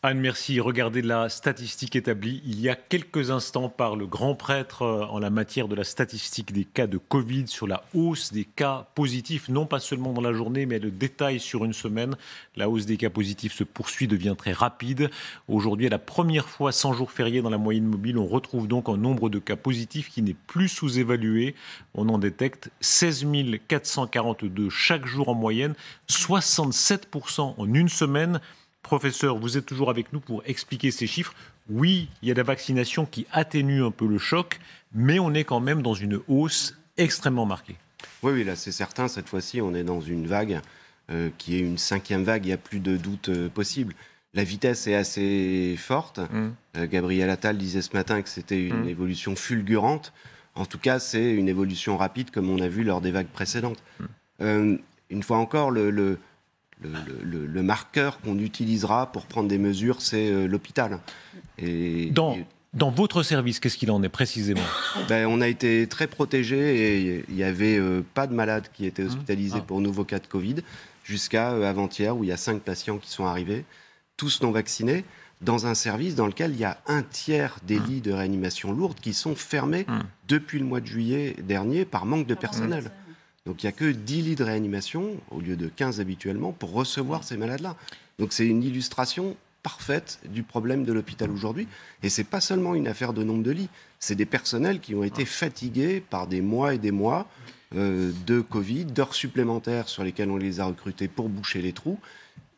Anne, merci. Regardez la statistique établie il y a quelques instants par le grand prêtre en la matière de la statistique des cas de Covid sur la hausse des cas positifs, non pas seulement dans la journée, mais le détail sur une semaine. La hausse des cas positifs se poursuit, devient très rapide. Aujourd'hui, à la première fois, 100 jours fériés dans la moyenne mobile, on retrouve donc un nombre de cas positifs qui n'est plus sous-évalué. On en détecte 16 442 chaque jour en moyenne, 67% en une semaine. Professeur, vous êtes toujours avec nous pour expliquer ces chiffres. Oui, il y a la vaccination qui atténue un peu le choc, mais on est quand même dans une hausse extrêmement marquée. Oui, là c'est certain, cette fois-ci on est dans une vague qui est une cinquième vague, il n'y a plus de doute possible. La vitesse est assez forte. Gabriel Attal disait ce matin que c'était une évolution fulgurante. En tout cas, c'est une évolution rapide comme on a vu lors des vagues précédentes. Une fois encore, le marqueur qu'on utilisera pour prendre des mesures, c'est l'hôpital. Dans votre service, qu'est-ce qu'il en est précisément ? On a été très protégés et il n'y avait pas de malades qui étaient hospitalisés pour nouveaux cas de Covid jusqu'à avant-hier où il y a 5 patients qui sont arrivés, tous non vaccinés, dans un service dans lequel il y a un tiers des lits de réanimation lourde qui sont fermés depuis le mois de juillet dernier par manque de personnel. Donc il n'y a que 10 lits de réanimation, au lieu de 15 habituellement, pour recevoir ces malades-là. Donc c'est une illustration parfaite du problème de l'hôpital aujourd'hui. Et ce n'est pas seulement une affaire de nombre de lits, c'est des personnels qui ont été fatigués par des mois et des mois de Covid, d'heures supplémentaires sur lesquelles on les a recrutés pour boucher les trous,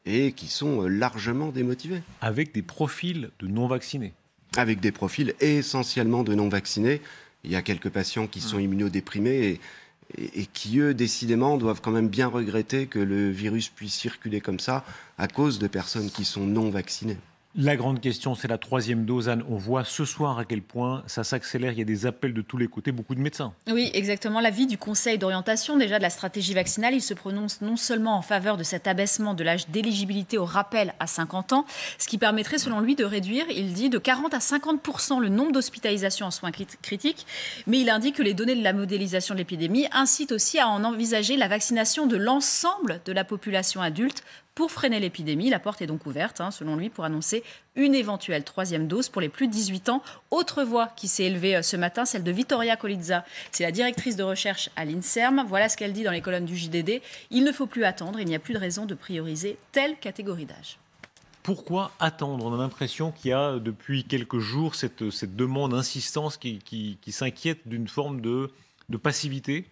et qui sont largement démotivés. Avec des profils de non-vaccinés. Avec des profils essentiellement de non-vaccinés. Il y a quelques patients qui sont immunodéprimés et qui, eux, décidément, doivent quand même bien regretter que le virus puisse circuler comme ça à cause de personnes qui sont non vaccinées. La grande question, c'est la troisième dose, Anne. On voit ce soir à quel point ça s'accélère. Il y a des appels de tous les côtés, beaucoup de médecins. Oui, exactement. L'avis du Conseil d'orientation déjà de la stratégie vaccinale, il se prononce non seulement en faveur de cet abaissement de l'âge d'éligibilité au rappel à 50 ans, ce qui permettrait selon lui de réduire, il dit, de 40 à 50% le nombre d'hospitalisations en soins critiques, mais il indique que les données de la modélisation de l'épidémie incitent aussi à en envisager la vaccination de l'ensemble de la population adulte. Pour freiner l'épidémie, la porte est donc ouverte, selon lui, pour annoncer une éventuelle troisième dose pour les plus de 18 ans. Autre voix qui s'est élevée ce matin, celle de Vittoria Colizza. C'est la directrice de recherche à l'INSERM. Voilà ce qu'elle dit dans les colonnes du JDD. Il ne faut plus attendre, il n'y a plus de raison de prioriser telle catégorie d'âge. Pourquoi attendre ? On a l'impression qu'il y a depuis quelques jours cette demande, insistance qui s'inquiète d'une forme de passivité.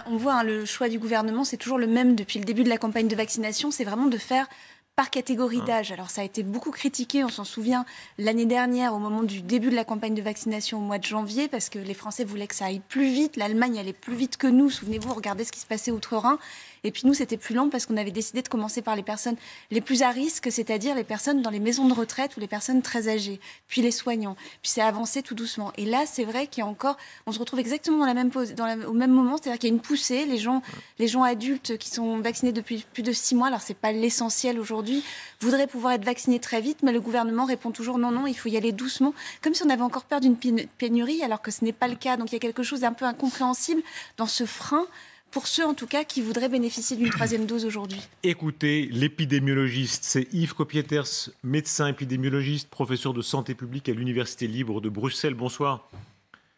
On voit, le choix du gouvernement, c'est toujours le même depuis le début de la campagne de vaccination, c'est vraiment de faire par catégorie d'âge. Alors ça a été beaucoup critiqué, on s'en souvient, l'année dernière, au moment du début de la campagne de vaccination au mois de janvier, parce que les Français voulaient que ça aille plus vite, l'Allemagne allait plus vite que nous, souvenez-vous, regardez ce qui se passait outre-Rhin. Et puis nous, c'était plus lent parce qu'on avait décidé de commencer par les personnes les plus à risque, c'est-à-dire les personnes dans les maisons de retraite ou les personnes très âgées, puis les soignants. Puis c'est avancé tout doucement. Et là, c'est vrai qu'il y a encore, on se retrouve exactement dans la même pause, au même moment, c'est-à-dire qu'il y a une poussée. Les gens adultes qui sont vaccinés depuis plus de 6 mois, alors c'est pas l'essentiel aujourd'hui, voudraient pouvoir être vaccinés très vite, mais le gouvernement répond toujours non, il faut y aller doucement, comme si on avait encore peur d'une pénurie, alors que ce n'est pas le cas. Donc il y a quelque chose d'un peu incompréhensible dans ce frein, pour ceux en tout cas qui voudraient bénéficier d'une troisième dose aujourd'hui. Écoutez, l'épidémiologiste, c'est Yves Kopieters, médecin épidémiologiste, professeur de santé publique à l'Université libre de Bruxelles. Bonsoir.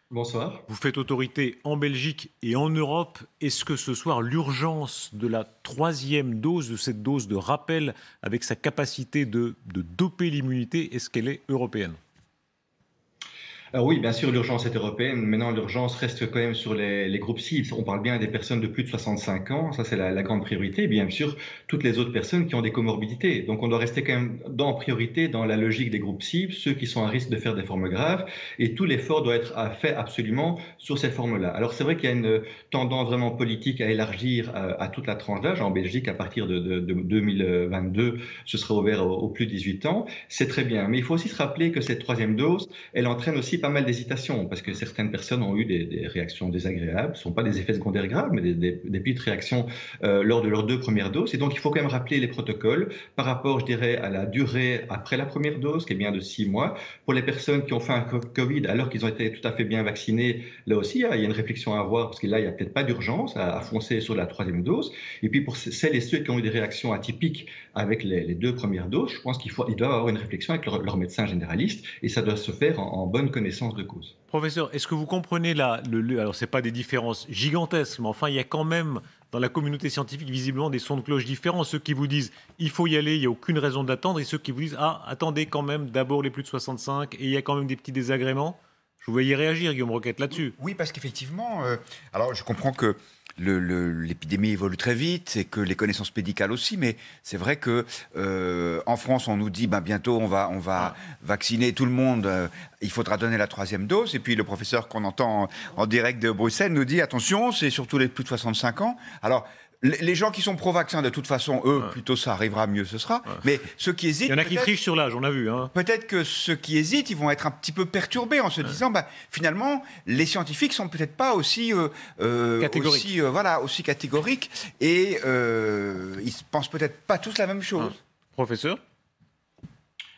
Bonsoir. Vous faites autorité en Belgique et en Europe. Est-ce que ce soir, l'urgence de la troisième dose, de cette dose de rappel avec sa capacité de doper l'immunité, est-ce qu'elle est européenne ? Alors oui, bien sûr, l'urgence est européenne. Maintenant, l'urgence reste quand même sur les groupes cibles. On parle bien des personnes de plus de 65 ans. Ça, c'est la grande priorité. Et bien sûr, toutes les autres personnes qui ont des comorbidités. Donc, on doit rester quand même en priorité dans la logique des groupes cibles, ceux qui sont à risque de faire des formes graves. Et tout l'effort doit être fait absolument sur ces formes-là. Alors, c'est vrai qu'il y a une tendance vraiment politique à élargir à toute la tranche d'âge. En Belgique, à partir de 2022, ce sera ouvert aux plus de 18 ans. C'est très bien. Mais il faut aussi se rappeler que cette troisième dose, elle entraîne aussi pas mal d'hésitations parce que certaines personnes ont eu des réactions désagréables. Ce ne sont pas des effets secondaires graves, mais des petites réactions lors de leurs 2 premières doses. Et donc, il faut quand même rappeler les protocoles par rapport, je dirais, à la durée après la première dose, qui est bien de 6 mois. Pour les personnes qui ont fait un Covid alors qu'ils ont été tout à fait bien vaccinés, là aussi, il y a une réflexion à avoir parce que là, il n'y a peut-être pas d'urgence à foncer sur la 3e dose. Et puis, pour celles et ceux qui ont eu des réactions atypiques avec les 2 premières doses, je pense qu'ils doivent avoir une réflexion avec leur médecin généraliste et ça doit se faire en bonne connaissance de cause. Professeur, est-ce que vous comprenez alors ce n'est pas des différences gigantesques, mais enfin il y a quand même dans la communauté scientifique visiblement des sons de cloche différents, ceux qui vous disent il faut y aller, il n'y a aucune raison d'attendre, et ceux qui vous disent ah attendez quand même d'abord les plus de 65 et il y a quand même des petits désagréments. Je vous voyais réagir, Guillaume Roquette, là-dessus. Oui, parce qu'effectivement, alors je comprends que l'épidémie évolue très vite et que les connaissances médicales aussi, mais c'est vrai que en France, on nous dit bientôt on va vacciner tout le monde, il faudra donner la 3e dose, et puis le professeur qu'on entend en direct de Bruxelles nous dit attention, c'est surtout les plus de 65 ans. Alors, les gens qui sont pro-vaccin, de toute façon, eux, plutôt ça arrivera, mieux ce sera. Mais ceux qui hésitent... Il y en a qui trichent sur l'âge, on a vu. Hein. Peut-être que ceux qui hésitent, ils vont être un petit peu perturbés en se disant, finalement, les scientifiques sont peut-être pas aussi catégoriques et ils pensent peut-être pas tous la même chose. Professeur ?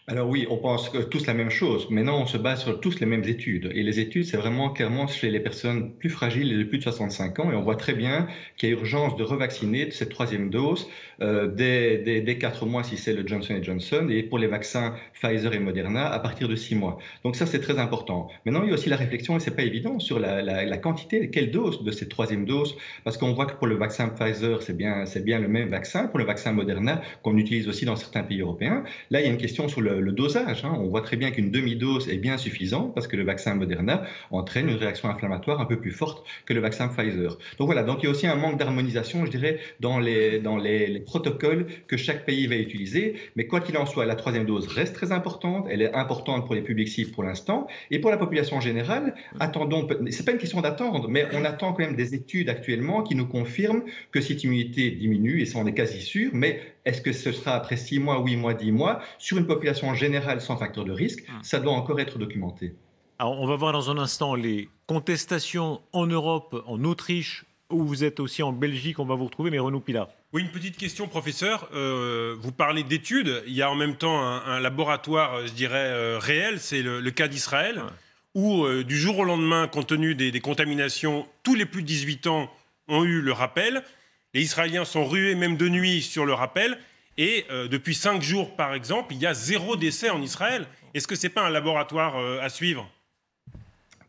Alors oui, on pense tous la même chose. Maintenant, on se base sur tous les mêmes études. Et les études, c'est vraiment clairement chez les personnes plus fragiles et de plus de 65 ans. Et on voit très bien qu'il y a urgence de revacciner de cette 3e dose dès 4 mois si c'est le Johnson & Johnson, et pour les vaccins Pfizer et Moderna à partir de 6 mois. Donc ça, c'est très important. Maintenant, il y a aussi la réflexion, et c'est pas évident, sur la quantité, quelle dose de cette 3e dose, parce qu'on voit que pour le vaccin Pfizer, c'est bien le même vaccin. Pour le vaccin Moderna, qu'on utilise aussi dans certains pays européens, là, il y a une question sur le dosage. On voit très bien qu'une demi-dose est bien suffisante parce que le vaccin Moderna entraîne une réaction inflammatoire un peu plus forte que le vaccin Pfizer. Donc voilà, donc il y a aussi un manque d'harmonisation, je dirais, dans les protocoles que chaque pays va utiliser. Mais quoi qu'il en soit, la 3e dose reste très importante. Elle est importante pour les publics cibles pour l'instant. Et pour la population générale, attendons, c'est pas une question d'attendre, mais on attend quand même des études actuellement qui nous confirment que cette immunité diminue, et ça on est quasi sûr, mais est-ce que ce sera après 6 mois, 8 mois, 10 mois, sur une population générale sans facteur de risque? Ça doit encore être documenté. Alors, on va voir dans un instant les contestations en Europe, en Autriche, où vous êtes aussi en Belgique, on va vous retrouver, mais Renaud Pilat. Oui, une petite question, professeur. Vous parlez d'études. Il y a en même temps un laboratoire, je dirais, réel, c'est le cas d'Israël, où du jour au lendemain, compte tenu des contaminations, tous les plus de 18 ans ont eu le rappel. Les Israéliens sont rués même de nuit sur le rappel. Et depuis 5 jours, par exemple, il y a 0 décès en Israël. Est-ce que ce n'est pas un laboratoire à suivre ?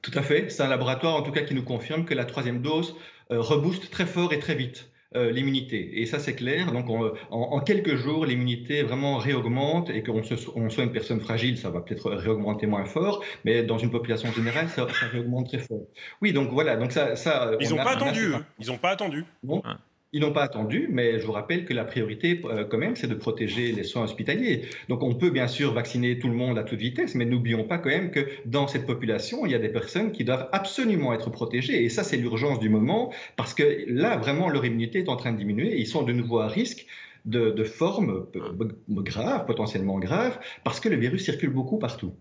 Tout à fait. C'est un laboratoire, en tout cas, qui nous confirme que la 3e dose rebooste très fort et très vite l'immunité. Et ça, c'est clair. Donc, en quelques jours, l'immunité vraiment réaugmente, et qu'on soit une personne fragile, ça va peut-être réaugmenter moins fort, mais dans une population générale, ça réaugmente très fort. Oui, donc voilà. Donc ça, ils n'ont pas attendu. Ils n'ont pas attendu. Bon. Ils n'ont pas attendu, mais je vous rappelle que la priorité, quand même, c'est de protéger les soins hospitaliers. Donc, on peut bien sûr vacciner tout le monde à toute vitesse, mais n'oublions pas quand même que dans cette population, il y a des personnes qui doivent absolument être protégées. Et ça, c'est l'urgence du moment, parce que là, vraiment, leur immunité est en train de diminuer et ils sont de nouveau à risque de formes graves, potentiellement graves, parce que le virus circule beaucoup partout.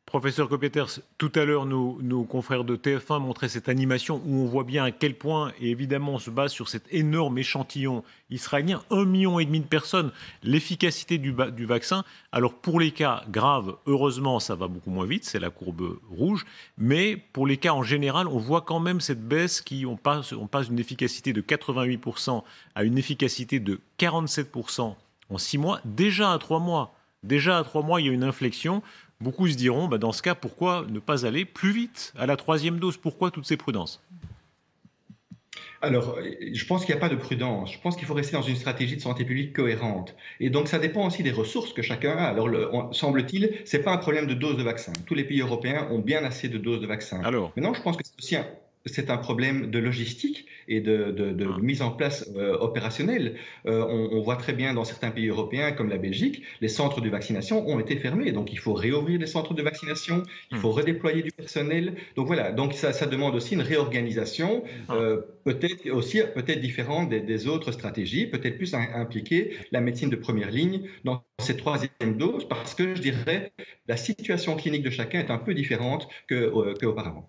Professeur Coppieters, tout à l'heure, nos confrères de TF1 montraient cette animation où on voit bien à quel point, et évidemment on se base sur cet énorme échantillon israélien, 1,5 million de personnes, l'efficacité du vaccin. Alors pour les cas graves, heureusement ça va beaucoup moins vite, c'est la courbe rouge, mais pour les cas en général, on voit quand même cette baisse on passe d'une efficacité de 88% à une efficacité de 47% en 6 mois, déjà à 3 mois. Déjà à 3 mois, il y a une inflexion. Beaucoup se diront, dans ce cas, pourquoi ne pas aller plus vite à la 3e dose? Pourquoi toutes ces prudences? Alors, je pense qu'il n'y a pas de prudence. Je pense qu'il faut rester dans une stratégie de santé publique cohérente. Et donc, ça dépend aussi des ressources que chacun a. Alors, semble-t-il, ce n'est pas un problème de doses de vaccin. Tous les pays européens ont bien assez de doses de vaccin. Alors, maintenant, je pense que c'est aussi c'est un problème de logistique et de mise en place opérationnelle. On voit très bien dans certains pays européens, comme la Belgique, les centres de vaccination ont été fermés. Donc, il faut réouvrir les centres de vaccination, il faut redéployer du personnel. Donc, voilà. Donc, ça demande aussi une réorganisation, peut-être différente des autres stratégies, peut-être plus impliquer la médecine de première ligne dans cette troisième dose, parce que, je dirais, la situation clinique de chacun est un peu différente qu'auparavant.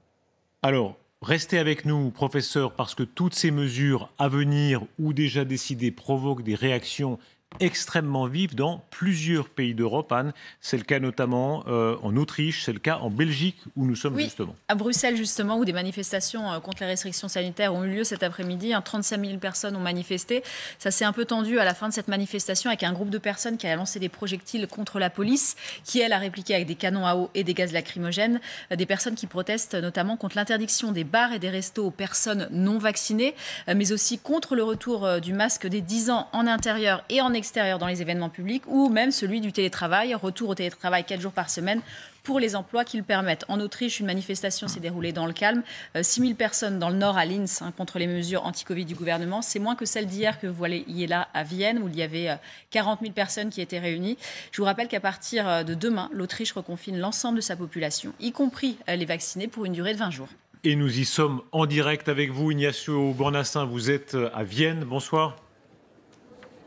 Alors, restez avec nous, professeur, parce que toutes ces mesures à venir ou déjà décidées provoquent des réactions extrêmement vives dans plusieurs pays d'Europe. Anne, c'est le cas notamment en Autriche, c'est le cas en Belgique où nous sommes justement. À Bruxelles justement, où des manifestations contre les restrictions sanitaires ont eu lieu cet après-midi. 35 000 personnes ont manifesté. Ça s'est un peu tendu à la fin de cette manifestation avec un groupe de personnes qui a lancé des projectiles contre la police, qui elle a répliqué avec des canons à eau et des gaz lacrymogènes. Des personnes qui protestent notamment contre l'interdiction des bars et des restos aux personnes non vaccinées, mais aussi contre le retour du masque des 10 ans en intérieur et en extérieur dans les événements publics, ou même celui du télétravail, retour au télétravail 4 jours par semaine pour les emplois qui le permettent. En Autriche, une manifestation s'est déroulée dans le calme. 6 000 personnes dans le nord à Linz contre les mesures anti-Covid du gouvernement. C'est moins que celle d'hier que vous voyez là à Vienne, où il y avait 40 000 personnes qui étaient réunies. Je vous rappelle qu'à partir de demain, l'Autriche reconfine l'ensemble de sa population, y compris les vaccinés, pour une durée de 20 jours. Et nous y sommes en direct avec vous, Ignacio Bornassin. Vous êtes à Vienne. Bonsoir.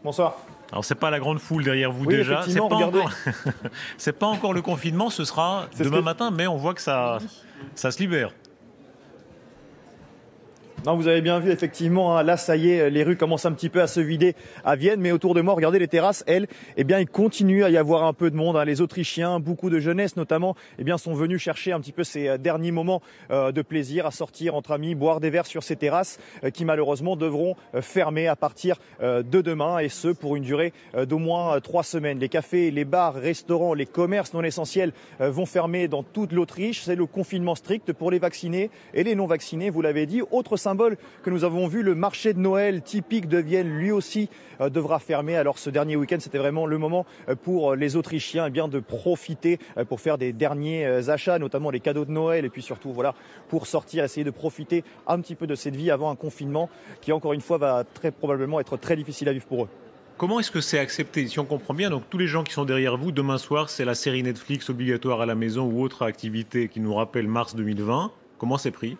Bonsoir. Alors, c'est pas la grande foule derrière vous oui, déjà. C'est pas, c'est pas encore le confinement, ce sera demain matin, mais on voit que ça se libère. Non, vous avez bien vu, effectivement, hein, là, ça y est, les rues commencent un petit peu à se vider à Vienne. Mais autour de moi, regardez les terrasses, elles, eh bien, il continue à y avoir un peu de monde. Hein. Les Autrichiens, beaucoup de jeunesse notamment, eh bien, sont venus chercher un petit peu ces derniers moments de plaisir à sortir entre amis, boire des verres sur ces terrasses qui, malheureusement, devront fermer à partir de demain, et ce, pour une durée d'au moins 3 semaines. Les cafés, les bars, restaurants, les commerces non essentiels vont fermer dans toute l'Autriche. C'est le confinement strict pour les vaccinés et les non-vaccinés, vous l'avez dit. Autre symbole que nous avons vu, le marché de Noël typique de Vienne, lui aussi devra fermer. Alors ce dernier week-end, c'était vraiment le moment pour les Autrichiens bien de profiter pour faire des derniers achats, notamment les cadeaux de Noël, et puis surtout voilà, pour sortir, essayer de profiter un petit peu de cette vie avant un confinement qui, encore une fois, va très probablement être très difficile à vivre pour eux. Comment est-ce que c'est accepté? Si on comprend bien, donc tous les gens qui sont derrière vous, demain soir, c'est la série Netflix obligatoire à la maison ou autre activité qui nous rappelle mars 2020. Comment c'est pris?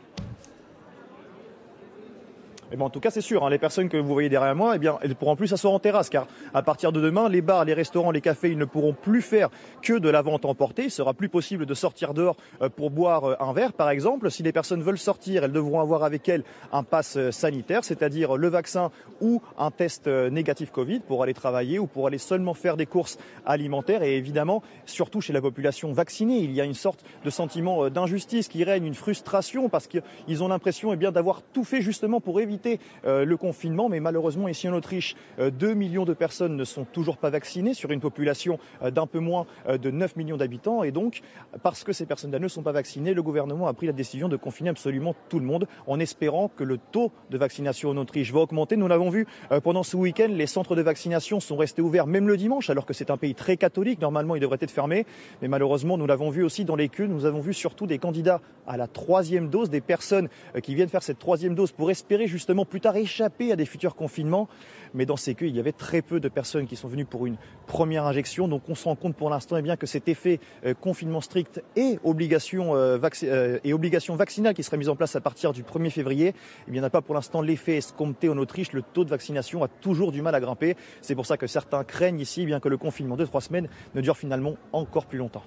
Eh bien, en tout cas, c'est sûr, hein, les personnes que vous voyez derrière moi, eh bien, elles ne pourront plus s'asseoir en terrasse, car à partir de demain, les bars, les restaurants, les cafés, ils ne pourront plus faire que de la vente emportée. Il sera plus possible de sortir dehors pour boire un verre, par exemple. Si les personnes veulent sortir, elles devront avoir avec elles un pass sanitaire, c'est-à-dire le vaccin ou un test négatif Covid pour aller travailler ou pour aller seulement faire des courses alimentaires. Et évidemment, surtout chez la population vaccinée, il y a une sorte de sentiment d'injustice qui règne, une frustration, parce qu'ils ont l'impression eh bien, d'avoir tout fait justement pour éviter le confinement, mais malheureusement ici en Autriche, 2 millions de personnes ne sont toujours pas vaccinées sur une population d'un peu moins de 9 millions d'habitants, et donc parce que ces personnes-là ne sont pas vaccinées, le gouvernement a pris la décision de confiner absolument tout le monde en espérant que le taux de vaccination en Autriche va augmenter. Nous l'avons vu pendant ce week-end, les centres de vaccination sont restés ouverts même le dimanche, alors que c'est un pays très catholique, normalement ils devraient être fermés, mais malheureusement nous l'avons vu aussi dans les queues, nous avons vu surtout des candidats à la 3e dose, des personnes qui viennent faire cette 3e dose pour espérer justement plus tard échapper à des futurs confinements. Mais dans ces queues, il y avait très peu de personnes qui sont venues pour une première injection. Donc on se rend compte pour l'instant eh bien, que cet effet confinement strict et obligation vaccinale qui serait mise en place à partir du 1er février, eh bien, n'a pas pour l'instant l'effet escompté en Autriche. Le taux de vaccination a toujours du mal à grimper. C'est pour ça que certains craignent ici eh bien, que le confinement de 3 semaines ne dure finalement encore plus longtemps.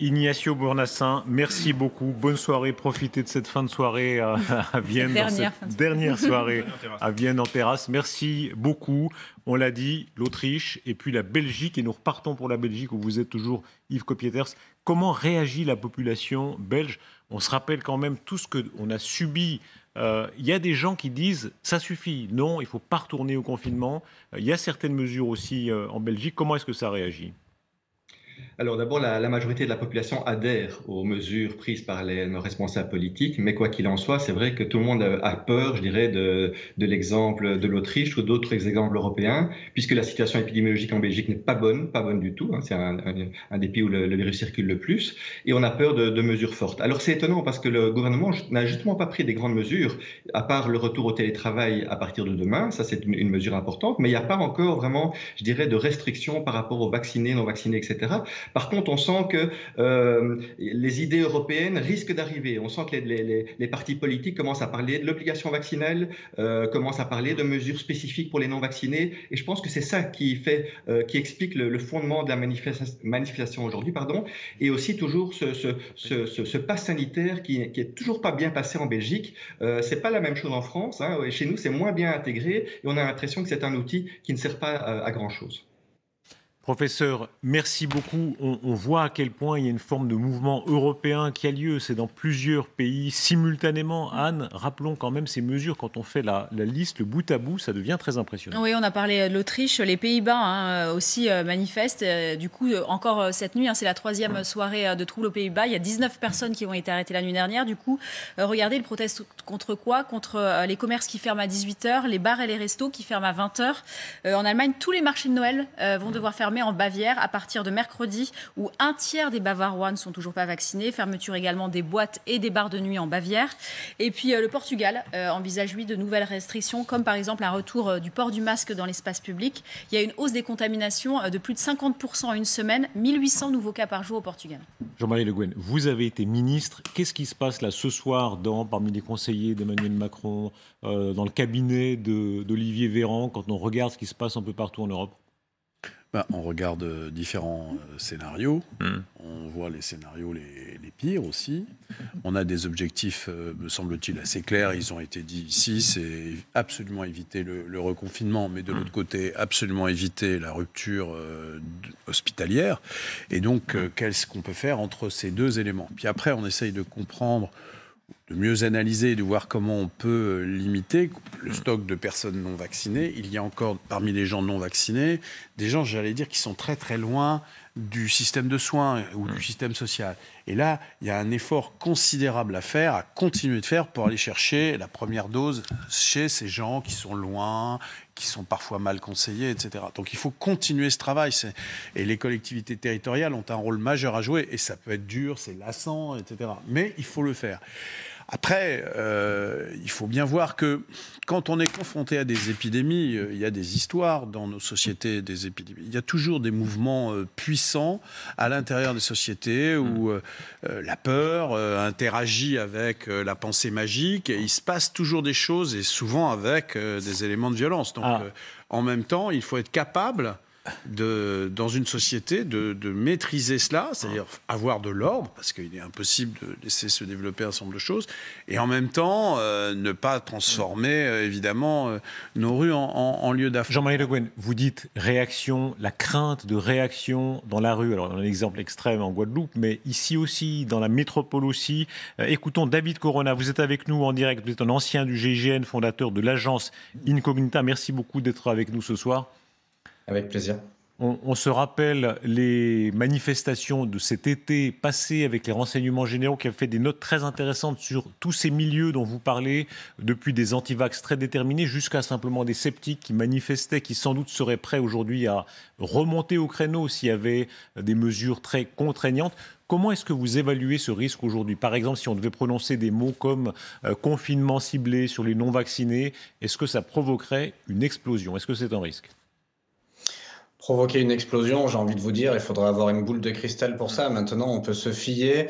Ignacio Bornassin, merci beaucoup. Bonne soirée. Profitez de cette fin de soirée à Vienne, dernière soirée à Vienne en terrasse. Merci beaucoup. On l'a dit, l'Autriche et puis la Belgique. Et nous repartons pour la Belgique où vous êtes toujours, Yves Copieters. Comment réagit la population belge? On se rappelle quand même tout ce qu'on a subi. Il y a des gens qui disent « ça suffit, non, il ne faut pas retourner au confinement ». Il y a certaines mesures aussi en Belgique. Comment est-ce que ça réagit? Alors d'abord, la majorité de la population adhère aux mesures prises par nos responsables politiques, mais quoi qu'il en soit, c'est vrai que tout le monde a peur, je dirais, de l'exemple de l'Autriche ou d'autres exemples européens, puisque la situation épidémiologique en Belgique n'est pas bonne du tout, hein, c'est un des pays où le virus circule le plus, et on a peur de mesures fortes. Alors c'est étonnant parce que le gouvernement n'a justement pas pris des grandes mesures, à part le retour au télétravail à partir de demain, ça c'est une mesure importante, mais il n'y a pas encore vraiment, je dirais, de restrictions par rapport aux vaccinés, non vaccinés, etc. Par contre, on sent que les idées européennes risquent d'arriver. On sent que les partis politiques commencent à parler de l'obligation vaccinale, commencent à parler de mesures spécifiques pour les non-vaccinés. Et je pense que c'est ça qui explique le fondement de la manifestation aujourd'hui, et aussi toujours ce pass sanitaire qui est toujours pas bien passé en Belgique. C'est pas la même chose en France. Hein. Chez nous, c'est moins bien intégré et on a l'impression que c'est un outil qui ne sert pas à grand-chose. Professeur, merci beaucoup. On voit à quel point il y a une forme de mouvement européen qui a lieu. C'est dans plusieurs pays simultanément. Anne, rappelons quand même ces mesures. Quand on fait la liste, le bout à bout, ça devient très impressionnant. Oui, on a parlé de l'Autriche. Les Pays-Bas aussi manifestent. Du coup, encore cette nuit, c'est la 3e soirée de troubles aux Pays-Bas. Il y a 19 personnes qui ont été arrêtées la nuit dernière. Du coup, regardez, ils protestent contre quoi? Contre les commerces qui ferment à 18h, les bars et les restos qui ferment à 20h. En Allemagne, tous les marchés de Noël vont devoir fermer en Bavière à partir de mercredi, où un tiers des Bavarois ne sont toujours pas vaccinés. Fermeture également des boîtes et des bars de nuit en Bavière. Et puis le Portugal envisage, lui, de nouvelles restrictions, comme par exemple un retour du port du masque dans l'espace public. Il y a une hausse des contaminations de plus de 50% en une semaine, 1800 nouveaux cas par jour au Portugal. Jean-Marie Le Guen, vous avez été ministre. Qu'est-ce qui se passe là ce soir parmi les conseillers d'Emmanuel Macron, dans le cabinet d'Olivier Véran, quand on regarde ce qui se passe un peu partout en Europe? On regarde différents scénarios. On voit les scénarios les pires aussi. On a des objectifs, me semble-t-il, assez clairs. Ils ont été dits ici. C'est absolument éviter le reconfinement, mais de l'autre côté, absolument éviter la rupture hospitalière. Et donc, qu'est-ce qu'on peut faire entre ces deux éléments? Puis après, on essaye de comprendre, de mieux analyser, de voir comment on peut limiter le stock de personnes non vaccinées. Il y a encore, parmi les gens non vaccinés, des gens, j'allais dire, qui sont très très loin du système de soins ou du système social. Et là, il y a un effort considérable à faire, à continuer de faire pour aller chercher la première dose chez ces gens qui sont loin, qui sont parfois mal conseillés, etc. Donc il faut continuer ce travail. Et les collectivités territoriales ont un rôle majeur à jouer. Et ça peut être dur, c'est lassant, etc. Mais il faut le faire. Après, il faut bien voir que quand on est confronté à des épidémies, il y a des histoires dans nos sociétés des épidémies. Il y a toujours des mouvements puissants à l'intérieur des sociétés où la peur interagit avec la pensée magique et il se passe toujours des choses et souvent avec des éléments de violence. Donc, en même temps, il faut être capable dans une société de maîtriser cela, c'est-à-dire avoir de l'ordre, parce qu'il est impossible de laisser se développer un certain nombre de choses, et en même temps ne pas transformer évidemment nos rues en lieu d'affront. Jean-Marie Le Guen, vous dites réaction, la crainte de réaction dans la rue. Alors on a un exemple extrême en Guadeloupe, mais ici aussi, dans la métropole aussi. Écoutons David Corona, vous êtes avec nous en direct, vous êtes un ancien du GIGN, fondateur de l'agence Incognita. Merci beaucoup d'être avec nous ce soir. Avec plaisir. On se rappelle les manifestations de cet été passé avec les renseignements généraux qui avaient fait des notes très intéressantes sur tous ces milieux dont vous parlez, depuis des antivax très déterminés jusqu'à simplement des sceptiques qui manifestaient, qui sans doute seraient prêts aujourd'hui à remonter au créneau s'il y avait des mesures très contraignantes. Comment est-ce que vous évaluez ce risque aujourd'hui? Par exemple, si on devait prononcer des mots comme confinement ciblé sur les non-vaccinés, est-ce que ça provoquerait une explosion? Est-ce que c'est un risque? Provoquer une explosion, j'ai envie de vous dire, il faudra avoir une boule de cristal pour ça. Maintenant, on peut se fier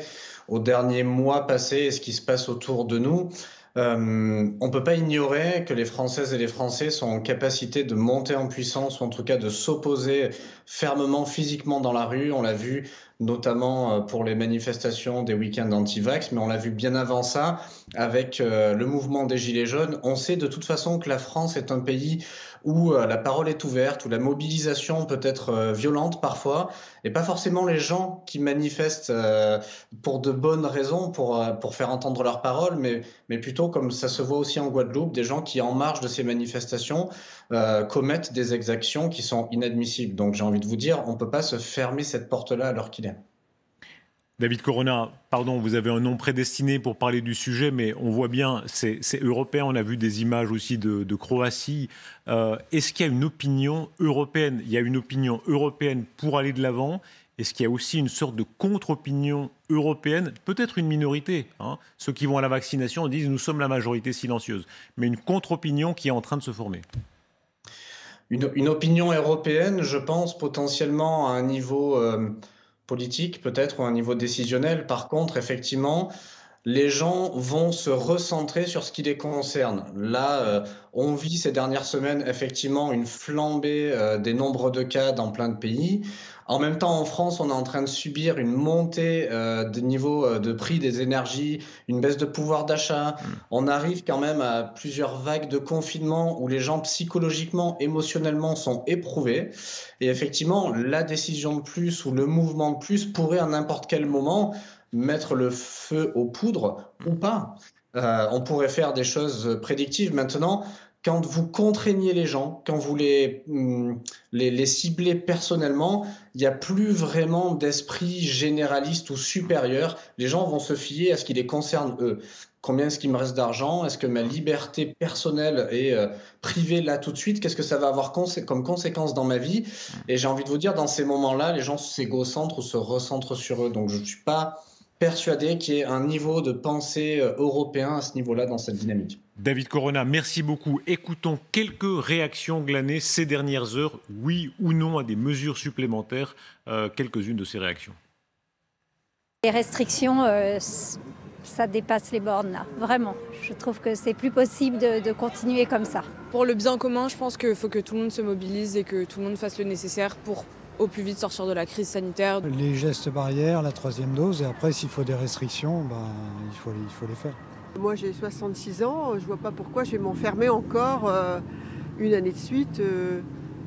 aux derniers mois passés et ce qui se passe autour de nous. On ne peut pas ignorer que les Françaises et les Français sont en capacité de monter en puissance, ou en tout cas de s'opposer fermement, physiquement dans la rue. On l'a vu notamment pour les manifestations des week-ends anti-vax, mais on l'a vu bien avant ça avec le mouvement des Gilets jaunes. On sait de toute façon que la France est un pays où la parole est ouverte, où la mobilisation peut être violente parfois, et pas forcément les gens qui manifestent pour de bonnes raisons, pour faire entendre leur parole, mais plutôt, comme ça se voit aussi en Guadeloupe, des gens qui, en marge de ces manifestations, commettent des exactions qui sont inadmissibles. Donc j'ai envie de vous dire, on ne peut pas se fermer cette porte-là alors qu'il est. David Corona, pardon, vous avez un nom prédestiné pour parler du sujet, mais on voit bien, c'est européen, on a vu des images aussi de Croatie. Est-ce qu'il y a une opinion européenne? Il y a une opinion européenne pour aller de l'avant. Est-ce qu'il y a aussi une sorte de contre-opinion européenne, peut-être une minorité, hein? Ceux qui vont à la vaccination disent « nous sommes la majorité silencieuse », mais une contre-opinion qui est en train de se former? Une opinion européenne, je pense, potentiellement à un niveau politique peut-être ou à un niveau décisionnel. Par contre, effectivement, les gens vont se recentrer sur ce qui les concerne. Là, on vit ces dernières semaines effectivement une flambée des nombres de cas dans plein de pays. En même temps, en France, on est en train de subir une montée des niveaux de prix des énergies, une baisse de pouvoir d'achat. On arrive quand même à plusieurs vagues de confinement où les gens psychologiquement, émotionnellement sont éprouvés. Et effectivement, la décision de plus ou le mouvement de plus pourrait à n'importe quel moment mettre le feu aux poudres ou pas. On pourrait faire des choses prédictives. Maintenant, quand vous contraignez les gens, quand vous les ciblez personnellement, il n'y a plus vraiment d'esprit généraliste ou supérieur. Les gens vont se fier à ce qui les concerne eux. Combien est-ce qu'il me reste d'argent? Est-ce que ma liberté personnelle est privée là tout de suite? Qu'est-ce que ça va avoir comme conséquence dans ma vie? Et j'ai envie de vous dire, dans ces moments-là, les gens s'égocentrent ou se recentrent sur eux. Donc je ne suis pas persuadé qu'il y ait un niveau de pensée européen à ce niveau-là dans cette dynamique. David Corona, merci beaucoup. Écoutons quelques réactions glanées ces dernières heures, oui ou non à des mesures supplémentaires, quelques-unes de ces réactions. Les restrictions, ça dépasse les bornes là, vraiment. Je trouve que c'est plus possible de continuer comme ça. Pour le bien commun, je pense qu'il faut que tout le monde se mobilise et que tout le monde fasse le nécessaire pour au plus vite sortir de la crise sanitaire. Les gestes barrières, la 3e dose, et après s'il faut des restrictions, il faut les faire. Moi j'ai 66 ans, je vois pas pourquoi je vais m'enfermer encore une année de suite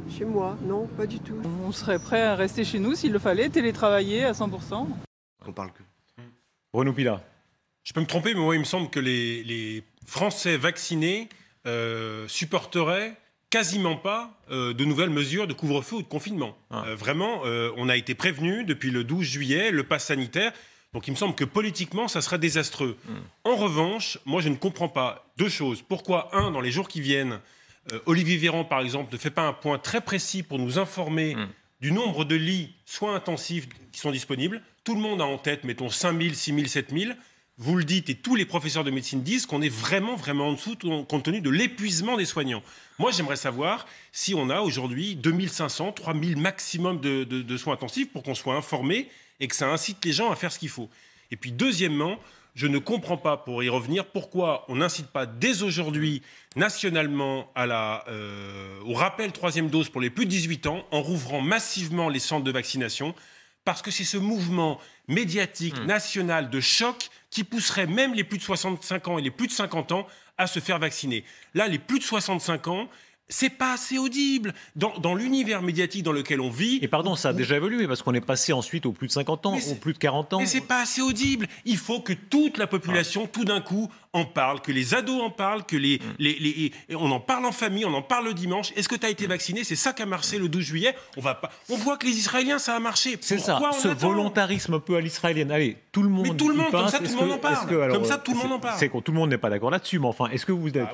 chez moi. Non, pas du tout. On serait prêt à rester chez nous s'il le fallait, télétravailler à 100%. On parle que. Renaud Pilat. Je peux me tromper, mais moi il me semble que les Français vaccinés supporteraient quasiment pas de nouvelles mesures de couvre-feu ou de confinement. Vraiment, on a été prévenus depuis le 12 juillet, le pass sanitaire. Donc il me semble que politiquement, ça serait désastreux. En revanche, moi je ne comprends pas deux choses. Pourquoi, dans les jours qui viennent, Olivier Véran, par exemple, ne fait pas un point très précis pour nous informer du nombre de lits soins intensifs qui sont disponibles. Tout le monde a en tête, mettons, 5 000, 6 000, 7 000. Vous le dites et tous les professeurs de médecine disent qu'on est vraiment, vraiment en dessous compte tenu de l'épuisement des soignants. Moi, j'aimerais savoir si on a aujourd'hui 2500, 3000 maximum de soins intensifs pour qu'on soit informé et que ça incite les gens à faire ce qu'il faut. Et puis, deuxièmement, je ne comprends pas, pour y revenir, pourquoi on n'incite pas dès aujourd'hui, nationalement, au rappel 3e dose pour les plus de 18 ans, en rouvrant massivement les centres de vaccination, parce que c'est ce mouvement médiatique national de choc qui pousserait même les plus de 65 ans et les plus de 50 ans à se faire vacciner. Là, les plus de 65 ans, c'est pas assez audible dans l'univers médiatique dans lequel on vit. Et pardon, ça a déjà évolué parce qu'on est passé ensuite aux plus de 50 ans, aux plus de 40 ans. Mais c'est pas assez audible. Il faut que toute la population, tout d'un coup, en parle, que les ados en parlent, que on en parle en famille, on en parle le dimanche. Est-ce que tu as été vacciné? C'est ça qui a marché le 12 juillet. On voit que les Israéliens, ça a marché. C'est ça, ce volontarisme un peu à l'israélienne. Allez, tout le monde. Mais tout le monde, comme ça, tout le monde en parle. Comme ça, tout le monde en parle. C'est que tout le monde n'est pas d'accord là-dessus, mais enfin, est-ce que vous êtes...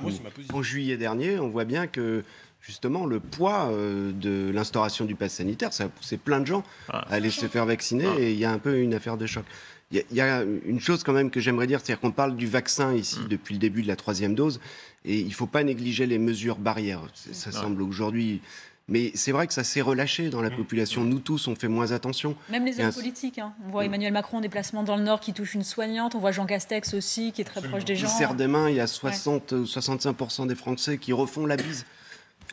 En juillet dernier, on voit bien que justement, le poids de l'instauration du pass sanitaire, ça a poussé plein de gens à aller se faire vacciner et il y a un peu une affaire de choc. Il y a une chose quand même que j'aimerais dire, c'est-à-dire qu'on parle du vaccin ici depuis le début de la 3e dose et il ne faut pas négliger les mesures barrières. Ça semble aujourd'hui... Mais c'est vrai que ça s'est relâché dans la population. Nous tous, on fait moins attention. Même les hommes politiques. On voit Emmanuel Macron en déplacement dans le Nord qui touche une soignante. On voit Jean Castex aussi qui est très proche des gens. Il serre des mains, il y a 60 ou 65% des Français qui refont la bise.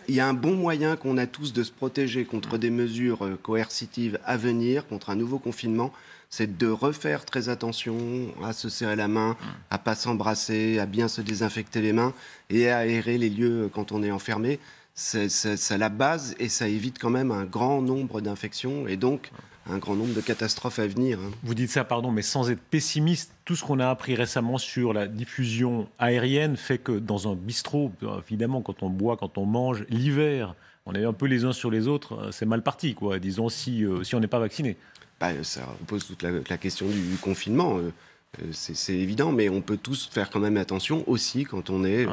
Il y a un bon moyen qu'on a tous de se protéger contre des mesures coercitives à venir, contre un nouveau confinement, c'est de refaire très attention à se serrer la main, à pas s'embrasser, à bien se désinfecter les mains et à aérer les lieux quand on est enfermé. c'est la base et ça évite quand même un grand nombre d'infections et donc un grand nombre de catastrophes à venir. Vous dites ça, pardon, mais sans être pessimiste, tout ce qu'on a appris récemment sur la diffusion aérienne fait que dans un bistrot, évidemment, quand on boit, quand on mange, l'hiver, on est un peu les uns sur les autres, c'est mal parti, quoi. Disons, si on n'est pas vacciné. Ça repose toute la question du confinement. C'est évident, mais on peut tous faire quand même attention aussi quand on est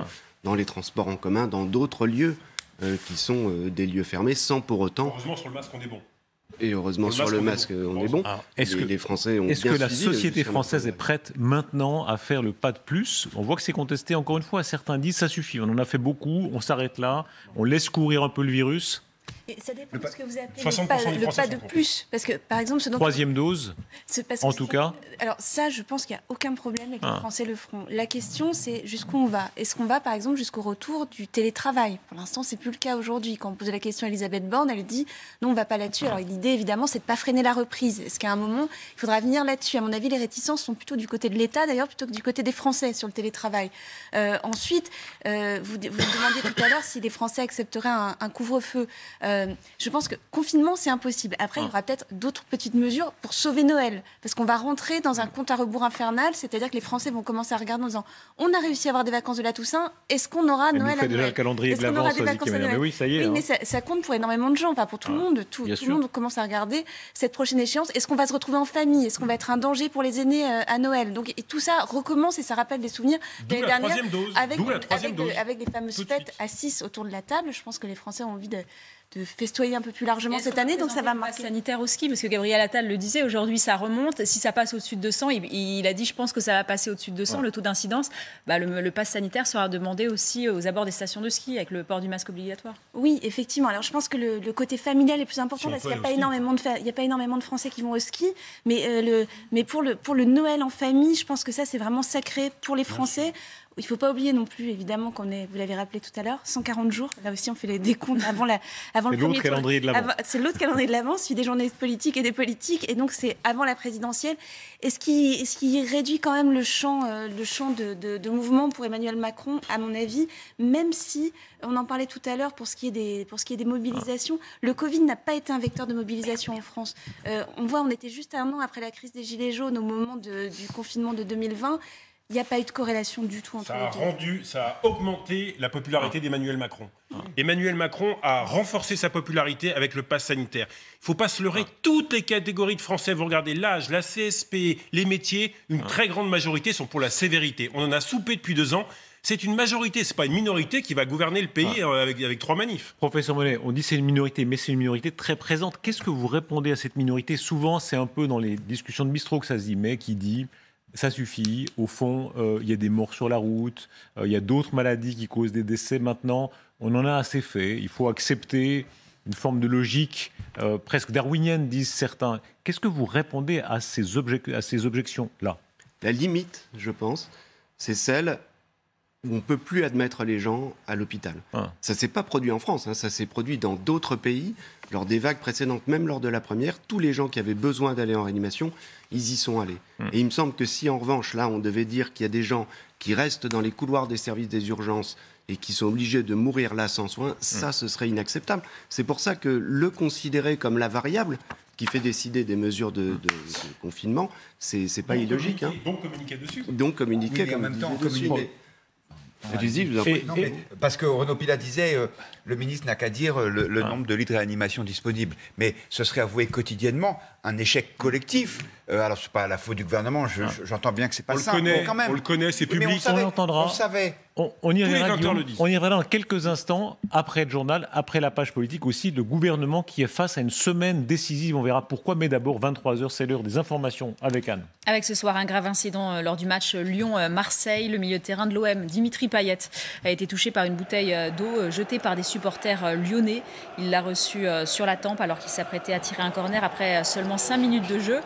dans les transports en commun, dans d'autres lieux qui sont des lieux fermés, sans pour autant... Heureusement, sur le masque, on est bon. Et heureusement, sur le masque, on est bon. Les Français ont bien suivi. Est-ce que la société française est prête maintenant à faire le pas de plus? On voit que c'est contesté encore une fois. Certains disent ça suffit, on en a fait beaucoup, on s'arrête là, on laisse courir un peu le virus. Et ça dépend de ce que vous appelez le pas de plus. Parce que, par exemple, troisième dose, en tout cas. Alors ça, je pense qu'il n'y a aucun problème et que les Français le feront. La question, c'est jusqu'où on va. Est-ce qu'on va, par exemple, jusqu'au retour du télétravail? Pour l'instant, c'est plus le cas aujourd'hui. Quand on posait la question à Elisabeth Borne, elle dit non, on ne va pas là-dessus. Alors l'idée, évidemment, c'est de ne pas freiner la reprise. Est-ce qu'à un moment, il faudra venir là-dessus? À mon avis, les réticences sont plutôt du côté de l'État, d'ailleurs, plutôt que du côté des Français sur le télétravail. Ensuite, vous demandiez tout à l'heure si les Français accepteraient un couvre-feu. Je pense que confinement, c'est impossible. Après, il y aura peut-être d'autres petites mesures pour sauver Noël. Parce qu'on va rentrer dans un compte à rebours infernal, c'est-à-dire que les Français vont commencer à regarder en disant on a réussi à avoir des vacances de la Toussaint, est-ce qu'on aura Noël à Noël? Déjà le calendrier de l'avance, mais oui, ça y est. Oui, mais ça compte pour énormément de gens, enfin pour tout le monde. Tout le monde commence à regarder cette prochaine échéance. Est-ce qu'on va se retrouver en famille? Est-ce qu'on va être un danger pour les aînés à Noël? Donc, et tout ça recommence et ça rappelle des souvenirs de l'année dernière avec les fameuses fêtes à 6 autour de la table. Je pense que les Français ont envie de festoyer un peu plus largement cette année, donc ça va marquer. Sanitaire au ski, parce que Gabriel Attal le disait, aujourd'hui ça remonte, si ça passe au-dessus de 200, il a dit je pense que ça va passer au-dessus de 200, le taux d'incidence, le pass sanitaire sera demandé aussi aux abords des stations de ski, avec le port du masque obligatoire. Oui, effectivement, alors je pense que le côté familial est plus important, parce qu'il n'y a pas énormément de Français qui vont au ski, mais pour le Noël en famille, je pense que ça c'est vraiment sacré pour les Français. Il ne faut pas oublier non plus, évidemment, qu'on est, vous l'avez rappelé tout à l'heure, 140 jours. Là aussi, on fait les décomptes avant le premier tour. Calendrier de l'avant. C'est l'autre calendrier de l'avant, celui des journées politiques et des politiques. Et donc, c'est avant la présidentielle. Est-ce qu'il réduit quand même le champ de mouvement pour Emmanuel Macron, à mon avis, même si, on en parlait tout à l'heure, pour ce qui est des mobilisations, le Covid n'a pas été un vecteur de mobilisation en France. On était juste un an après la crise des Gilets jaunes, au moment du confinement de 2020. Il n'y a pas eu de corrélation du tout entre les deux. Ça a augmenté la popularité d'Emmanuel Macron. Emmanuel Macron a renforcé sa popularité avec le pass sanitaire. Il ne faut pas se leurrer, toutes les catégories de Français, vous regardez l'âge, la CSP, les métiers, une très grande majorité sont pour la sévérité. On en a soupé depuis 2 ans. C'est une majorité, ce n'est pas une minorité qui va gouverner le pays avec 3 manifs. Professeur Monet, on dit c'est une minorité, mais c'est une minorité très présente. Qu'est-ce que vous répondez à cette minorité? Souvent, c'est un peu dans les discussions de bistrot que ça se dit, mais qui dit... Ça suffit. Au fond, il y a des morts sur la route, il y a d'autres maladies qui causent des décès. Maintenant, on en a assez fait. Il faut accepter une forme de logique presque darwinienne, disent certains. Qu'est-ce que vous répondez à ces objections-là? La limite, je pense, c'est celle où on ne peut plus admettre les gens à l'hôpital. Ça ne s'est pas produit en France, ça s'est produit dans d'autres pays. Lors des vagues précédentes, même lors de la première, tous les gens qui avaient besoin d'aller en réanimation, ils y sont allés. Et il me semble que si en revanche, là, on devait dire qu'il y a des gens qui restent dans les couloirs des services des urgences et qui sont obligés de mourir là sans soins, ça, ce serait inacceptable. C'est pour ça que le considérer comme la variable qui fait décider des mesures de confinement, c'est pas illogique. Donc communiquer dessus. Donc communiquer comme en même temps dessus. Allez-y, je vous en prie. Parce que Renaud Pilat disait, le ministre n'a qu'à dire le nombre de lits de réanimation disponibles. Mais ce serait avoué quotidiennement un échec collectif. Alors, ce n'est pas la faute du gouvernement, j'entends bien que ce n'est pas ça. On le connaît, c'est public. On l'entendra. On savait. On y reviendra dans quelques instants, après le journal, après la page politique aussi, le gouvernement qui est face à une semaine décisive. On verra pourquoi, mais d'abord, 23h, c'est l'heure des informations avec Anne. Avec ce soir un grave incident lors du match Lyon-Marseille. Le milieu de terrain de l'OM, Dimitri Payet, a été touché par une bouteille d'eau jetée par des supporters lyonnais. Il l'a reçu sur la tempe alors qu'il s'apprêtait à tirer un corner après seulement 5 minutes de jeu.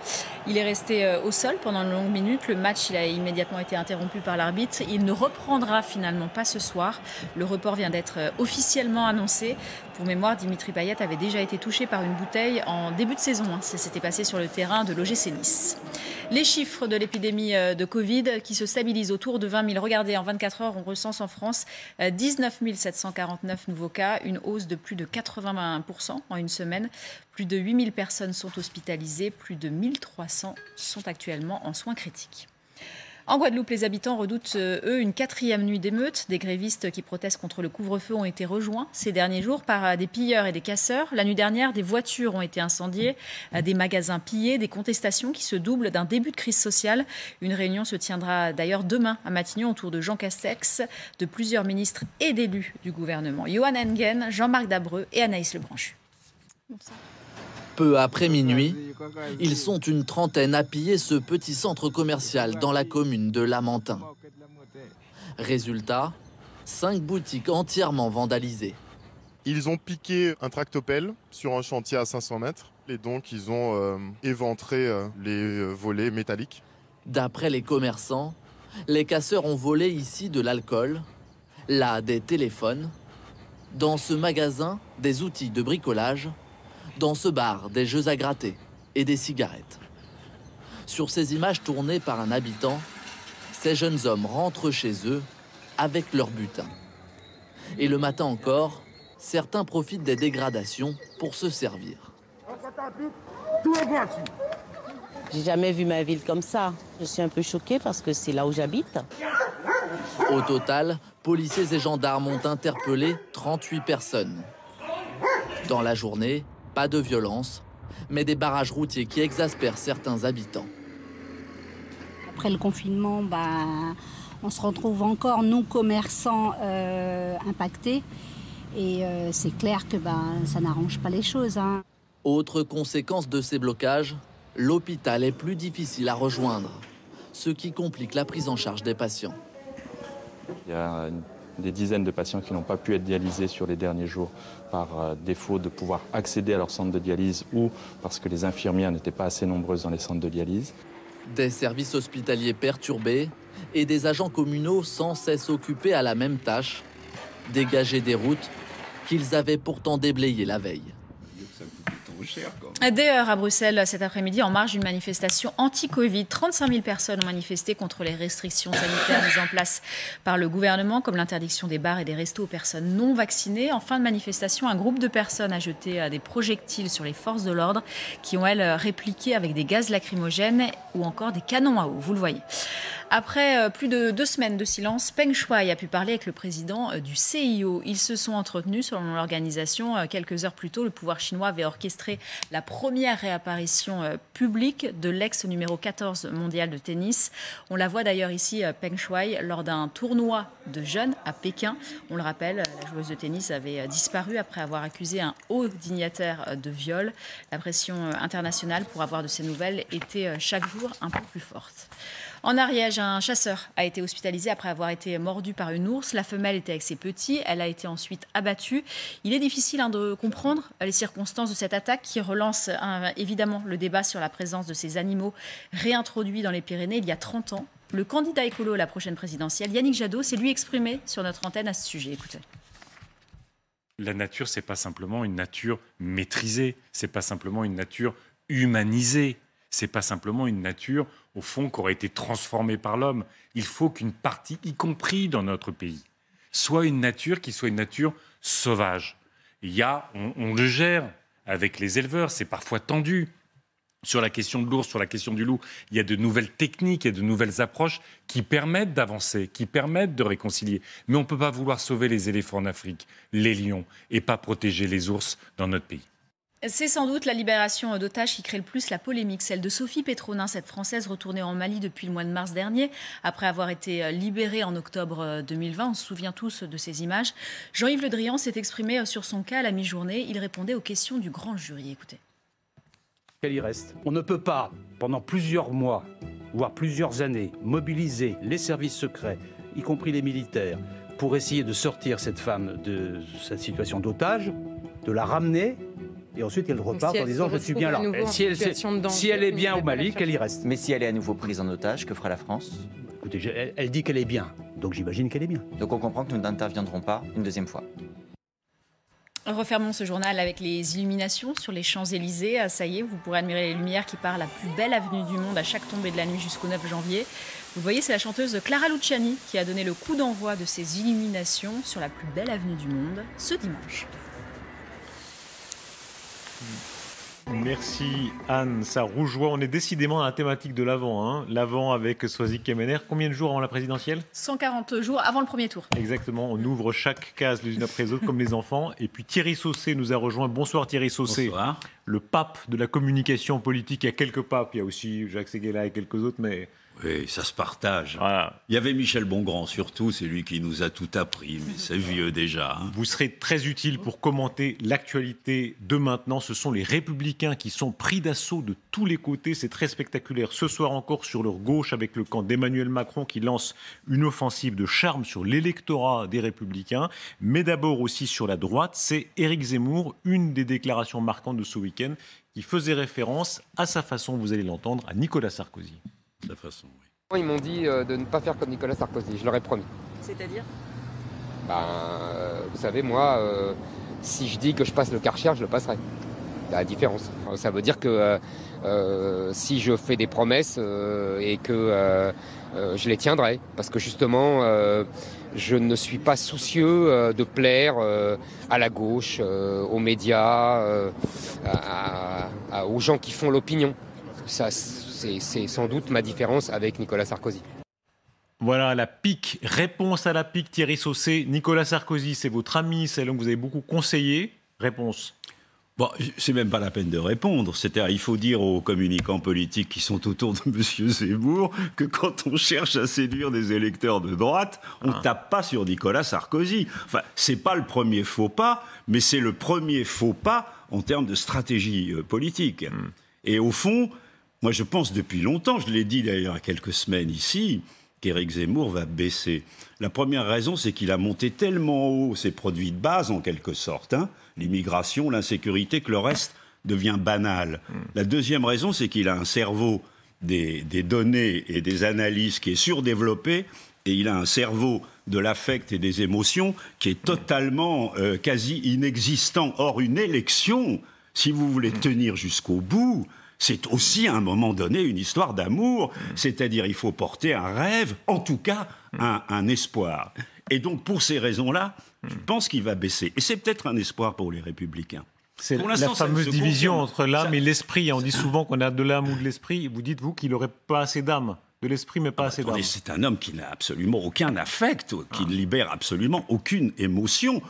Il est resté au sol pendant une longue minute. Le match a immédiatement été interrompu par l'arbitre. Il ne reprendra finalement pas ce soir. Le report vient d'être officiellement annoncé. Pour mémoire, Dimitri Payet avait déjà été touché par une bouteille en début de saison. Ça s'était passé sur le terrain de l'OGC Nice. Les chiffres de l'épidémie de Covid qui se stabilisent autour de 20 000. Regardez, en 24 heures, on recense en France 19 749 nouveaux cas, une hausse de plus de 81% en une semaine. Plus de 8 000 personnes sont hospitalisées, plus de 1 300 sont actuellement en soins critiques. En Guadeloupe, les habitants redoutent, eux, une 4e nuit d'émeute. Des grévistes qui protestent contre le couvre-feu ont été rejoints ces derniers jours par des pilleurs et des casseurs. La nuit dernière, des voitures ont été incendiées, des magasins pillés, des contestations qui se doublent d'un début de crise sociale. Une réunion se tiendra d'ailleurs demain à Matignon autour de Jean Castex, de plusieurs ministres et d'élus du gouvernement. Johan Engen, Jean-Marc Dabreux et Anaïs Lebranchu. Peu après minuit, ils sont une trentaine à piller ce petit centre commercial dans la commune de Lamentin. Résultat, 5 boutiques entièrement vandalisées. Ils ont piqué un tractopelle sur un chantier à 500 mètres et donc ils ont éventré les volets métalliques. D'après les commerçants, les casseurs ont volé ici de l'alcool, là des téléphones, dans ce magasin des outils de bricolage, dans ce bar, des jeux à gratter et des cigarettes. Sur ces images tournées par un habitant, ces jeunes hommes rentrent chez eux avec leur butin. Et le matin encore, certains profitent des dégradations pour se servir. J'ai jamais vu ma ville comme ça. Je suis un peu choquée parce que c'est là où j'habite. Au total, policiers et gendarmes ont interpellé 38 personnes. Dans la journée, pas de violence, mais des barrages routiers qui exaspèrent certains habitants. Après le confinement, on se retrouve encore, nous, commerçants, impactés. Et c'est clair que ça n'arrange pas les choses. Autre conséquence de ces blocages, l'hôpital est plus difficile à rejoindre, ce qui complique la prise en charge des patients. Il y a des dizaines de patients qui n'ont pas pu être dialysés sur les derniers jours par défaut de pouvoir accéder à leur centre de dialyse ou parce que les infirmières n'étaient pas assez nombreuses dans les centres de dialyse. Des services hospitaliers perturbés et des agents communaux sans cesse occupés à la même tâche, dégager des routes qu'ils avaient pourtant déblayées la veille. Des heurts à Bruxelles cet après-midi en marge d'une manifestation anti-Covid. 35 000 personnes ont manifesté contre les restrictions sanitaires mises en place par le gouvernement, comme l'interdiction des bars et des restos aux personnes non vaccinées. En fin de manifestation, un groupe de personnes a jeté des projectiles sur les forces de l'ordre qui ont, elles, répliqué avec des gaz lacrymogènes ou encore des canons à eau. Vous le voyez. Après plus de 2 semaines de silence, Peng Shuai a pu parler avec le président du CIO. Ils se sont entretenus selon l'organisation. Quelques heures plus tôt, le pouvoir chinois avait orchestré la première réapparition publique de l'ex numéro 14 mondial de tennis. On la voit d'ailleurs ici, Peng Shuai, lors d'un tournoi de jeunes à Pékin. On le rappelle, la joueuse de tennis avait disparu après avoir accusé un haut dignitaire de viol. La pression internationale pour avoir de ces nouvelles était chaque jour un peu plus forte. En Ariège, un chasseur a été hospitalisé après avoir été mordu par une ours. La femelle était avec ses petits. Elle a été ensuite abattue. Il est difficile de comprendre les circonstances de cette attaque qui relance évidemment le débat sur la présence de ces animaux réintroduits dans les Pyrénées il y a 30 ans. Le candidat écolo à la prochaine présidentielle, Yannick Jadot, s'est lui exprimé sur notre antenne à ce sujet. Écoutez. La nature, c'est pas simplement une nature maîtrisée. C'est pas simplement une nature humanisée. C'est pas simplement une nature, au fond, qui aurait été transformée par l'homme. Il faut qu'une partie, y compris dans notre pays, soit une nature qui soit une nature sauvage. On le gère avec les éleveurs, c'est parfois tendu. Sur la question de l'ours, sur la question du loup, il y a de nouvelles techniques et de nouvelles approches qui permettent d'avancer, qui permettent de réconcilier. Mais on ne peut pas vouloir sauver les éléphants en Afrique, les lions, et pas protéger les ours dans notre pays. C'est sans doute la libération d'otages qui crée le plus la polémique, celle de Sophie Pétronin, cette Française retournée en Mali depuis le mois de mars dernier, après avoir été libérée en octobre 2020. On se souvient tous de ces images. Jean-Yves Le Drian s'est exprimé sur son cas à la mi-journée. Il répondait aux questions du grand jury. Écoutez. Qu'elle y reste. On ne peut pas, pendant plusieurs mois, voire plusieurs années, mobiliser les services secrets, y compris les militaires, pour essayer de sortir cette femme de cette situation d'otage, de la ramener, et ensuite qu'elle reparte en disant « je suis bien là ». Si elle est bien au Mali, qu'elle y reste. Mais si elle est à nouveau prise en otage, que fera la France ? Écoutez, elle dit qu'elle est bien, donc j'imagine qu'elle est bien. Donc on comprend que nous n'interviendrons pas une deuxième fois. Refermons ce journal avec les illuminations sur les Champs-Élysées. Ça y est, vous pourrez admirer les lumières qui partent la plus belle avenue du monde à chaque tombée de la nuit jusqu'au 9 janvier. Vous voyez, c'est la chanteuse Clara Luciani qui a donné le coup d'envoi de ces illuminations sur la plus belle avenue du monde ce dimanche. Merci Anne, ça rougeoie. On est décidément dans la thématique de l'Avent. Hein. L'Avent avec Soisy Kemener. Combien de jours avant la présidentielle ? 140 jours avant le premier tour. Exactement, on ouvre chaque case les unes après les autres comme les enfants. Et puis Thierry Saucé nous a rejoint. Bonsoir Thierry Saucé. Bonsoir. Le pape de la communication politique. Il y a quelques papes, il y a aussi Jacques Séguéla et quelques autres, mais... Oui, ça se partage. Voilà. Il y avait Michel Bongrand surtout, c'est lui qui nous a tout appris, mais c'est vieux déjà. Hein. Vous serez très utile pour commenter l'actualité de maintenant. Ce sont les Républicains qui sont pris d'assaut de tous les côtés. C'est très spectaculaire. Ce soir encore sur leur gauche avec le camp d'Emmanuel Macron qui lance une offensive de charme sur l'électorat des Républicains. Mais d'abord aussi sur la droite, c'est Éric Zemmour, une des déclarations marquantes de ce week-end, qui faisait référence à sa façon, vous allez l'entendre, à Nicolas Sarkozy. De toute façon, oui. Ils m'ont dit de ne pas faire comme Nicolas Sarkozy, je leur ai promis. C'est-à-dire ? Vous savez, moi, si je dis que je passe le Karcher, je le passerai. La différence. Ça veut dire que si je fais des promesses et que je les tiendrai, parce que justement, je ne suis pas soucieux de plaire à la gauche, aux médias, aux gens qui font l'opinion. Ça, c'est sans doute ma différence avec Nicolas Sarkozy. Voilà, la pique, réponse à la pique, Thierry Saucé. Nicolas Sarkozy, c'est votre ami, c'est l'homme que vous avez beaucoup conseillé. Réponse. Bon, c'est même pas la peine de répondre. C'est-à-dire, il faut dire aux communicants politiques qui sont autour de M. Zemmour que quand on cherche à séduire des électeurs de droite, on ne tape pas sur Nicolas Sarkozy. Enfin, c'est pas le premier faux pas, mais c'est le premier faux pas en termes de stratégie politique. Et au fond, moi je pense depuis longtemps, je l'ai dit d'ailleurs il y a quelques semaines ici, qu'Éric Zemmour va baisser. La première raison, c'est qu'il a monté tellement haut ses produits de base, en quelque sorte, hein, l'immigration, l'insécurité, que le reste devient banal. La deuxième raison, c'est qu'il a un cerveau des données et des analyses qui est surdéveloppé, et il a un cerveau de l'affect et des émotions qui est totalement quasi inexistant. Or, une élection, si vous voulez tenir jusqu'au bout, c'est aussi à un moment donné une histoire d'amour, c'est-à-dire il faut porter un rêve, en tout cas un espoir. Et donc pour ces raisons-là, je pense qu'il va baisser. Et c'est peut-être un espoir pour les Républicains. C'est la fameuse division entre l'âme et l'esprit. On dit souvent qu'on a de l'âme ou de l'esprit. Vous dites, vous, qu'il n'aurait pas assez d'âme. De l'esprit, mais pas assez d'âme. C'est un homme qui n'a absolument aucun affect, qui ne libère absolument aucune émotion,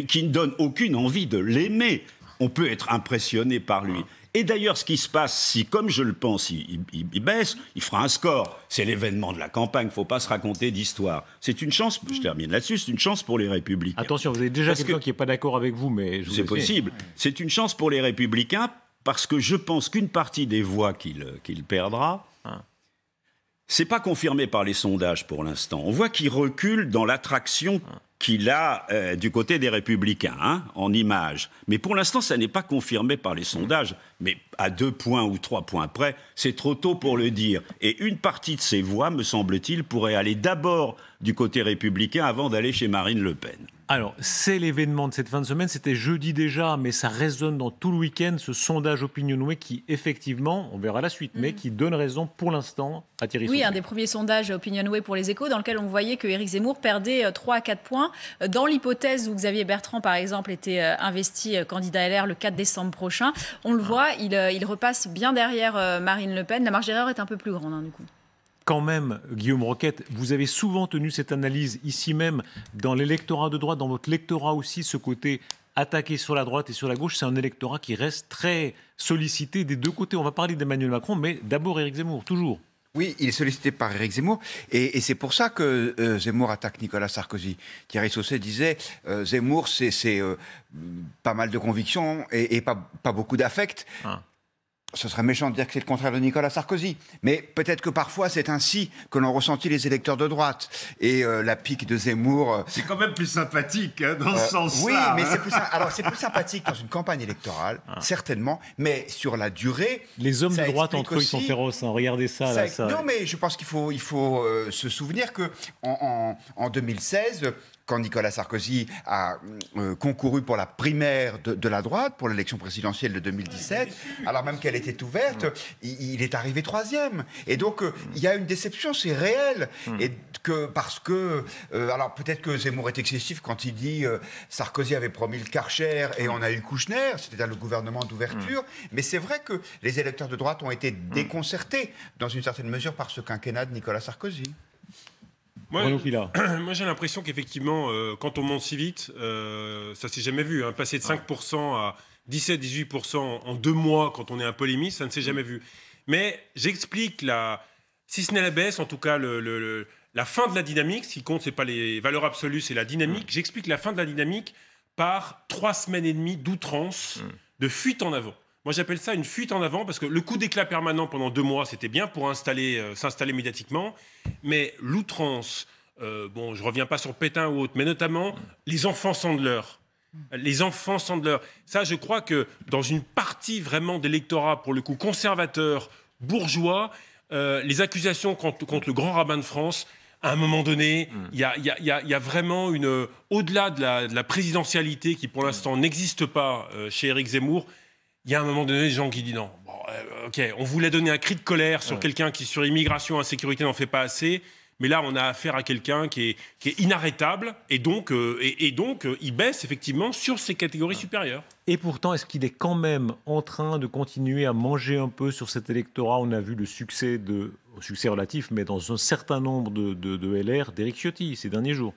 qui ne donne aucune envie de l'aimer. On peut être impressionné par lui. Et d'ailleurs, ce qui se passe, si, comme je le pense, il baisse, il fera un score. C'est l'événement de la campagne, il ne faut pas se raconter d'histoire. C'est une chance, je termine là-dessus, c'est une chance pour les Républicains. Attention, vous avez déjà quelqu'un qui n'est pas d'accord avec vous, mais... C'est possible. C'est une chance pour les Républicains, parce que je pense qu'une partie des voix qu'il perdra... C'est pas confirmé par les sondages pour l'instant. On voit qu'il recule dans l'attraction qu'il a du côté des Républicains, hein, en image. Mais pour l'instant, ça n'est pas confirmé par les sondages. Mais à 2 points ou 3 points près, c'est trop tôt pour le dire. Et une partie de ces voix, me semble-t-il, pourrait aller d'abord du côté républicain avant d'aller chez Marine Le Pen. Alors, c'est l'événement de cette fin de semaine. C'était jeudi déjà, mais ça résonne dans tout le week-end, ce sondage Opinionway qui, effectivement, on verra la suite, mais qui donne raison pour l'instant à Thierry Saucé. Oui, un des premiers sondages Opinionway pour les Échos, dans lequel on voyait que Éric Zemmour perdait 3 à 4 points. Dans l'hypothèse où Xavier Bertrand, par exemple, était investi candidat LR le 4 décembre prochain, on le voit, il repasse bien derrière Marine Le Pen. La marge d'erreur est un peu plus grande, hein, du coup. Quand même, Guillaume Roquette, vous avez souvent tenu cette analyse ici même, dans l'électorat de droite, dans votre lectorat aussi, ce côté attaqué sur la droite et sur la gauche, c'est un électorat qui reste très sollicité des deux côtés. On va parler d'Emmanuel Macron, mais d'abord Éric Zemmour, toujours. Oui, il est sollicité par Éric Zemmour, et c'est pour ça que Zemmour attaque Nicolas Sarkozy. Thierry Saucé disait, Zemmour, c'est pas mal de convictions et pas beaucoup d'affect. Ce serait méchant de dire que c'est le contraire de Nicolas Sarkozy. Mais peut-être que parfois, c'est ainsi que l'ont ressenti les électeurs de droite. Et la pique de Zemmour... C'est quand même plus sympathique, hein, dans ce sens-là. Oui, mais c'est plus sympathique dans une campagne électorale, certainement. Mais sur la durée... Les hommes de droite, entre eux, ils sont féroces. Hein. Regardez ça. Là, ça... Non, mais je pense qu'il faut se souvenir qu'en 2016, quand Nicolas Sarkozy a concouru pour la primaire de la droite, pour l'élection présidentielle de 2017, alors même qu'elle était ouverte, il est arrivé 3e. Et donc, il y a une déception, c'est réel. Et parce que, alors peut-être que Zemmour est excessif quand il dit Sarkozy avait promis le Karcher et on a eu Kouchner, c'est-à-dire le gouvernement d'ouverture. Mais c'est vrai que les électeurs de droite ont été déconcertés, dans une certaine mesure, par ce quinquennat de Nicolas Sarkozy. Moi, j'ai l'impression qu'effectivement, quand on monte si vite, ça s'est jamais vu. Hein, passer de 5% à 17-18% en 2 mois, quand on est un polémiste, ça ne s'est jamais vu. Mais j'explique, si ce n'est la baisse, en tout cas la fin de la dynamique. Ce qui compte, ce n'est pas les valeurs absolues, c'est la dynamique. J'explique la fin de la dynamique par 3 semaines et demie d'outrance, de fuite en avant. Moi, j'appelle ça une fuite en avant parce que le coup d'éclat permanent pendant 2 mois, c'était bien pour s'installer médiatiquement. Mais l'outrance, bon, je ne reviens pas sur Pétain ou autre, mais notamment les enfants Sandler. Les enfants Sandler. Ça, je crois que dans une partie vraiment d'électorat, pour le coup conservateur, bourgeois, les accusations contre le grand rabbin de France, à un moment donné, il y a vraiment au-delà de la présidentialité qui, pour l'instant, n'existe pas chez Éric Zemmour. Il y a un moment donné des gens qui disent non, bon, ok, on voulait donner un cri de colère sur quelqu'un qui, sur immigration, insécurité, n'en fait pas assez, mais là, on a affaire à quelqu'un qui est inarrêtable, et donc, il baisse effectivement sur ces catégories supérieures. Et pourtant, est-ce qu'il est quand même en train de continuer à manger un peu sur cet électorat? On a vu le succès relatif, mais dans un certain nombre de LR, d'Éric Ciotti ces derniers jours.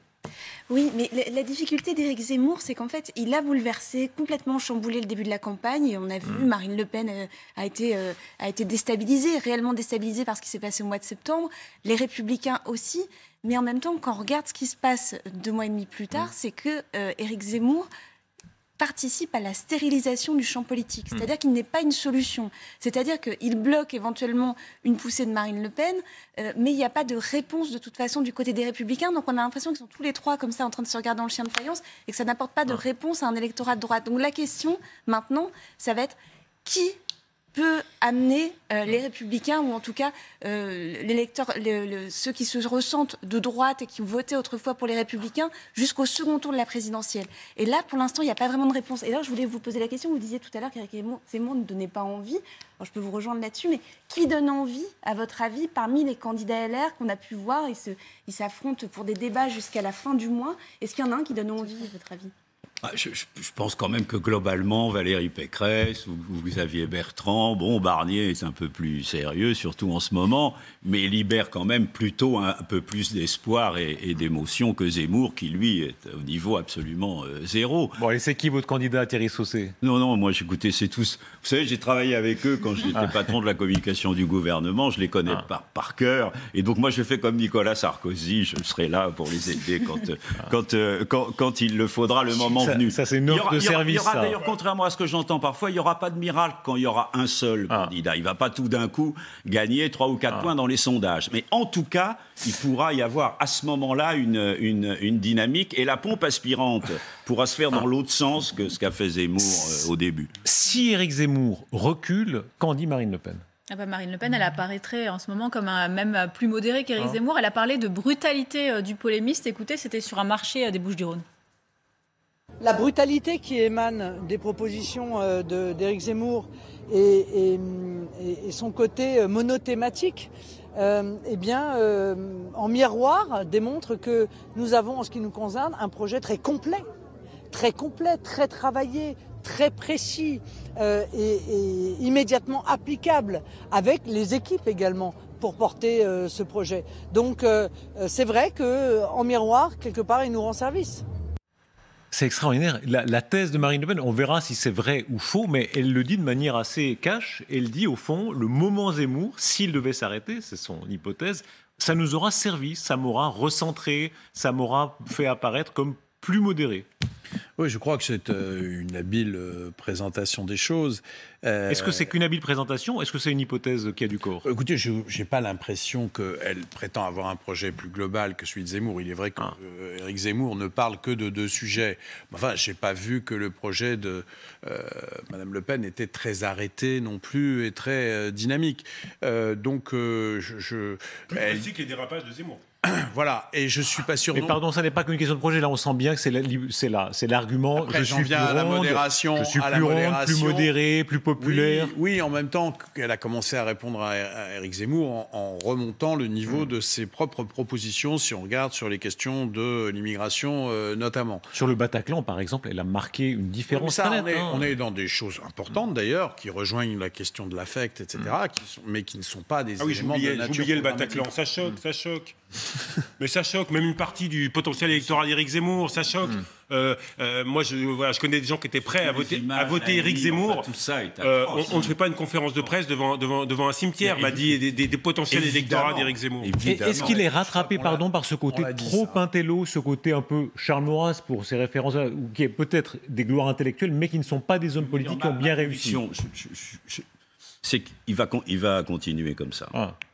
Oui, mais la difficulté d'Éric Zemmour, c'est qu'en fait, il a bouleversé, complètement chamboulé le début de la campagne. Et on a vu, Marine Le Pen a été déstabilisée, réellement déstabilisée par ce qui s'est passé au mois de septembre. Les Républicains aussi. Mais en même temps, quand on regarde ce qui se passe 2 mois et demi plus tard, c'est que Éric Zemmour participe à la stérilisation du champ politique. C'est-à-dire qu'il n'est pas une solution. C'est-à-dire qu'il bloque éventuellement une poussée de Marine Le Pen, mais il n'y a pas de réponse de toute façon du côté des Républicains. Donc on a l'impression qu'ils sont tous les 3 comme ça en train de se regarder dans le chien de faïence et que ça n'apporte pas de réponse à un électorat de droite. Donc la question maintenant, ça va être qui peut amener les Républicains, ou en tout cas ceux qui se ressentent de droite et qui ont voté autrefois pour les Républicains, jusqu'au second tour de la présidentielle. Et là, pour l'instant, il n'y a pas vraiment de réponse. Et là, je voulais vous poser la question, vous disiez tout à l'heure qu'Éric Zemmour ne donnait pas envie. Alors, je peux vous rejoindre là-dessus, mais qui donne envie, à votre avis, parmi les candidats LR qu'on a pu voir, ils s'affrontent pour des débats jusqu'à la fin du mois? Est-ce qu'il y en a un qui donne envie, à votre avis? Je pense quand même que globalement, Valérie Pécresse ou Xavier Bertrand, bon, Barnier est un peu plus sérieux, surtout en ce moment, mais libère quand même plutôt un peu plus d'espoir et d'émotion que Zemmour, qui lui est au niveau absolument zéro. Bon, et c'est qui votre candidat, Thierry Saucet? Non, moi, écoutez, c'est tous... Vous savez, j'ai travaillé avec eux quand j'étais patron de la communication du gouvernement, je les connais par cœur, et donc moi, je fais comme Nicolas Sarkozy, je serai là pour les aider quand il le faudra, le moment venu. Ça, c'est une offre de service. Il y aura d'ailleurs, contrairement à ce que j'entends parfois, il n'y aura pas de miracle quand il y aura un seul candidat. Il ne va pas tout d'un coup gagner 3 ou 4 points dans les sondages. Mais en tout cas, il pourra y avoir à ce moment-là une dynamique, et la pompe aspirante pourra se faire dans l'autre sens que ce qu'a fait Zemmour au début. Si Éric Zemmour recule, qu'en dit Marine Le Pen? Marine Le Pen, elle apparaîtrait en ce moment comme même plus modérée qu'Éric Zemmour. Elle a parlé de brutalité du polémiste. Écoutez, c'était sur un marché des Bouches-du-Rhône. La brutalité qui émane des propositions d'Éric Zemmour et son côté monothématique, en miroir, démontre que nous avons, en ce qui nous concerne, un projet très complet, très travaillé, très précis et immédiatement applicable, avec les équipes également, pour porter ce projet. Donc c'est vrai qu'en miroir, quelque part, il nous rend service. C'est extraordinaire. La thèse de Marine Le Pen, on verra si c'est vrai ou faux, mais elle le dit de manière assez cash. Elle dit, au fond, le moment Zemmour, s'il devait s'arrêter, c'est son hypothèse, ça nous aura servi, ça m'aura recentré, ça m'aura fait apparaître comme plus modéré. Oui, je crois que c'est une habile présentation des choses. Est-ce que c'est qu'une habile présentation? Est-ce que c'est une hypothèse qui a du corps? Écoutez, je n'ai pas l'impression qu'elle prétend avoir un projet plus global que celui de Zemmour. Il est vrai qu'Éric Zemmour ne parle que de 2 sujets. Enfin, je n'ai pas vu que le projet de Mme Le Pen était très arrêté non plus et très dynamique. Donc, Plus classique les dérapages de Zemmour. Voilà, et je suis pas sûr. Mais pardon, ça n'est pas qu'une question de projet. Là, on sent bien que c'est l'argument. Je suis plus ronde, à la modération, je suis plus ronde, plus modérée, plus populaire. Oui, en même temps qu'elle a commencé à répondre à Éric Zemmour en remontant le niveau de ses propres propositions, si on regarde sur les questions de l'immigration notamment. Sur le Bataclan, par exemple, elle a marqué une différence. On est dans des choses importantes d'ailleurs, qui rejoignent la question de l'affect, etc., mais qui ne sont pas des éléments de nature. J'oubliais le Bataclan, ça choque. Mais ça choque, même une partie du potentiel électoral d'Éric Zemmour, ça choque. Moi, je connais des gens qui étaient prêts à voter Éric Zemmour. On ne fait pas une conférence de presse devant un cimetière, m'a dit des potentiels électorats d'Éric Zemmour. Est-ce qu'il est rattrapé par ce côté trop intello, ce côté un peu Charles Maurras pour ses références, ou qui est peut-être des gloires intellectuelles, mais qui ne sont pas des hommes politiques qui ont bien réussi? C'est qu'il va continuer comme ça.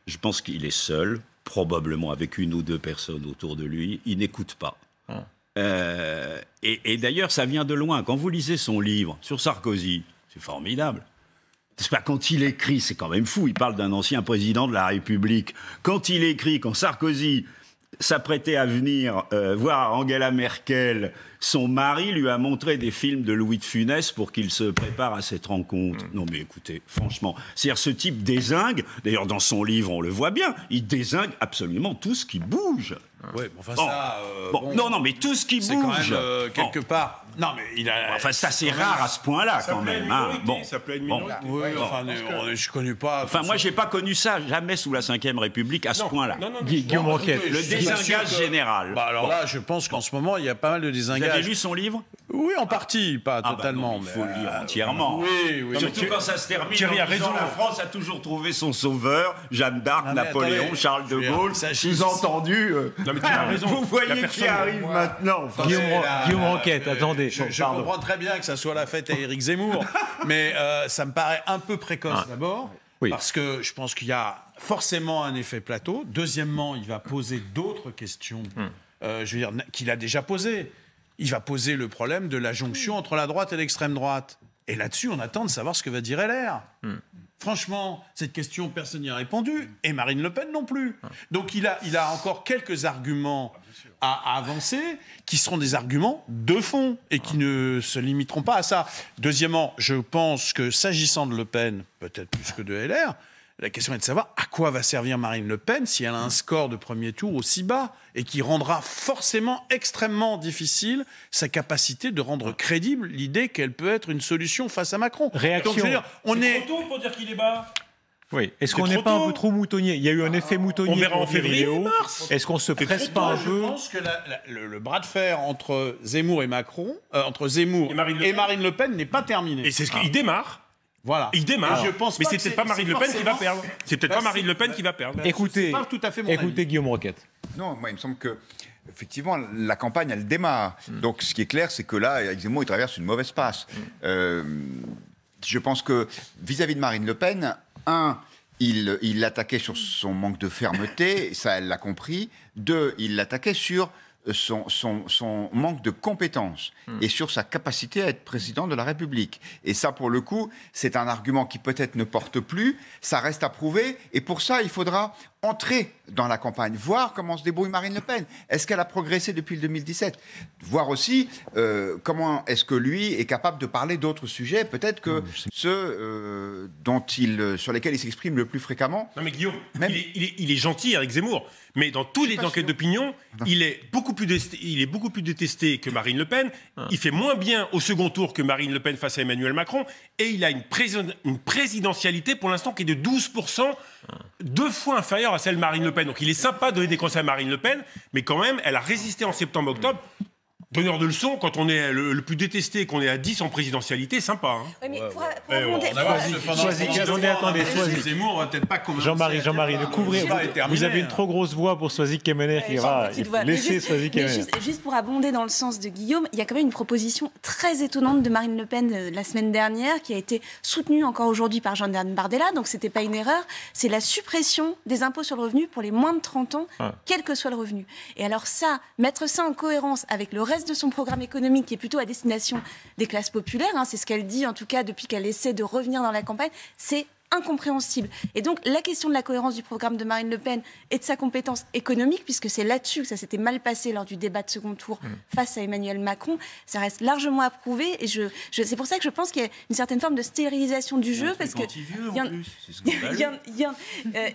Je pense qu'il est seul, probablement avec 1 ou 2 personnes autour de lui. Il n'écoute pas. Et d'ailleurs, ça vient de loin. Quand vous lisez son livre sur Sarkozy, c'est formidable. C'est pas quand il écrit, c'est quand même fou. Il parle d'un ancien président de la République. Quand il écrit, quand Sarkozy s'apprêtait à venir voir Angela Merkel, son mari lui a montré des films de Louis de Funès pour qu'il se prépare à cette rencontre. Non mais écoutez, franchement, c'est-à-dire ce type dézingue, d'ailleurs dans son livre on le voit bien, il dézingue absolument tout ce qui bouge. Oui, enfin ça... non, mais tout ce qui bouge... C'est quand même quelque part... Non, mais il a... Enfin, ça, c'est rare à ce point-là, quand même. Ça plaît à une minorité. Oui, enfin, je ne connais pas... Enfin, moi, je n'ai pas connu ça, jamais sous la Ve République, à ce point-là. Guillaume Enquête. Le désengage général. Alors là, je pense qu'en ce moment, il y a pas mal de désengage. Vous avez lu son livre? Oui, en partie, pas totalement. Il faut le lire entièrement. Oui. Surtout quand ça se termine en disant la France a toujours trouvé son sauveur, Jeanne d'Arc, Napoléon, Charles de Gaulle, sous-entendu... Non, mais tu as raison. Vous voyez qui arrive maintenant. Guillaume Enquête, attendez. Je comprends très bien que ça soit la fête à Éric Zemmour, mais ça me paraît un peu précoce d'abord, parce que je pense qu'il y a forcément un effet plateau. Deuxièmement, il va poser d'autres questions, je veux dire, qu'il a déjà posées. Il va poser le problème de la jonction entre la droite et l'extrême droite. Et là-dessus, on attend de savoir ce que va dire LR. Franchement, cette question, personne n'y a répondu, et Marine Le Pen non plus. Donc il a encore quelques arguments à avancer, qui seront des arguments de fond, et qui ne se limiteront pas à ça. Deuxièmement, je pense que s'agissant de Le Pen, peut-être plus que de LR, la question est de savoir à quoi va servir Marine Le Pen si elle a un score de premier tour aussi bas, et qui rendra forcément extrêmement difficile sa capacité de rendre crédible l'idée qu'elle peut être une solution face à Macron. Réaction. Donc, je veux dire, c'est trop tôt pour dire qu'il est bas. Oui. Est-ce qu'on n'est pas un peu trop moutonnier? Il y a eu un effet moutonnier. On verra en février ou mars. Est-ce qu'on se presse pas un peu? Je pense que le bras de fer entre Zemmour et Macron, entre Zemmour et Marine Le Pen n'est pas terminé. Et c'est ce qu'il démarre. Voilà. Il démarre. Je pense mais pas c'est que peut-être pas Marine Le Pen qui va perdre. C'est peut-être pas Marine Le Pen qui va perdre. Écoutez, pas tout à fait mon avis. Guillaume Roquette. Non, moi, il me semble que effectivement, la campagne, elle démarre. Donc, ce qui est clair, c'est que là, Éric Zemmour, il traverse une mauvaise passe. Je pense que vis-à-vis de Marine Le Pen, il l'attaquait sur son manque de fermeté, ça, elle l'a compris. 2, il l'attaquait sur son manque de compétences et sur sa capacité à être président de la République. Et ça, pour le coup, c'est un argument qui peut-être ne porte plus, ça reste à prouver, et pour ça, il faudra entrer dans la campagne, voir comment se débrouille Marine Le Pen. Est-ce qu'elle a progressé depuis le 2017? Voir aussi comment est-ce que lui est capable de parler d'autres sujets, peut-être que ceux sur lesquels il s'exprime le plus fréquemment. Non mais Guillaume, il est gentil, Éric Zemmour, mais dans toutes les enquêtes d'opinion, il est beaucoup plus détesté que Marine Le Pen. Il fait moins bien au second tour que Marine Le Pen face à Emmanuel Macron, et il a une présidentialité pour l'instant qui est de 12%, 2 fois inférieure à celle de Marine Le Pen. Donc il est sympa de donner des conseils à Marine Le Pen, mais quand même, elle a résisté en septembre-octobre. donneur de leçons, quand on est le plus détesté, qu'on est à 10 en présidentialité, sympa. Hein. Oui, mais pour attendez, Zemmour, on va peut-être pas commencer. Jean-Marie, ne couvrez vous avez une trop grosse voix pour Soisy Kemener qui va laisser Soisy Kemener. Juste pour abonder dans le sens de Guillaume, il y a quand même une proposition très étonnante de Marine Le Pen la semaine dernière qui a été soutenue encore aujourd'hui par Jordan Bardella, donc c'était pas une erreur, c'est la suppression des impôts sur le revenu pour les moins de 30 ans, quel que soit le revenu. Et alors ça, mettre ça en cohérence avec le reste de son programme économique qui est plutôt à destination des classes populaires, c'est ce qu'elle dit en tout cas depuis qu'elle essaie de revenir dans la campagne, c'est incompréhensible. Et donc la question de la cohérence du programme de Marine Le Pen et de sa compétence économique, puisque c'est là-dessus que ça s'était mal passé lors du débat de second tour face à Emmanuel Macron, ça reste largement approuvé. Et c'est pour ça que je pense qu'il y a une certaine forme de stérilisation du jeu, parce que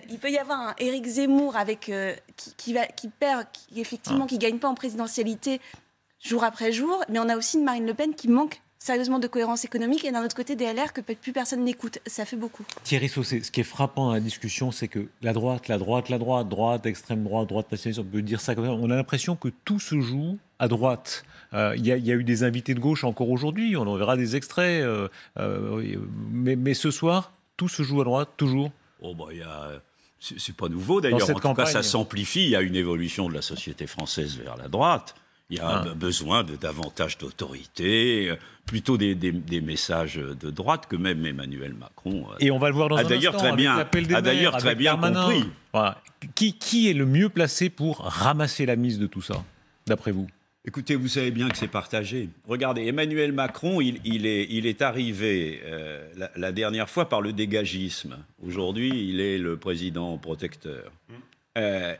il peut y avoir un Éric Zemmour avec qui gagne pas en présidentialité jour après jour, mais on a aussi une Marine Le Pen qui manque sérieusement de cohérence économique, et d'un autre côté des LR que plus personne n'écoute. Ça fait beaucoup. Thierry Saucé, ce qui est frappant dans la discussion, c'est que la droite, extrême droite nationaliste, on peut dire ça comme ça, on a l'impression que tout se joue à droite. Il y a eu des invités de gauche encore aujourd'hui, on en verra des extraits, mais ce soir, tout se joue à droite, toujours. C'est pas nouveau d'ailleurs, en tout cas ça s'amplifie, il y a une évolution de la société française vers la droite. Il y a besoin de davantage d'autorité, plutôt des messages de droite que même Emmanuel Macron et on va le voir dans un instant, a d'ailleurs très bien compris. Voilà. Qui est le mieux placé pour ramasser la mise de tout ça, d'après vous ? Écoutez, vous savez bien que c'est partagé. Regardez, Emmanuel Macron, il est arrivé la dernière fois par le dégagisme. Aujourd'hui, il est le président protecteur.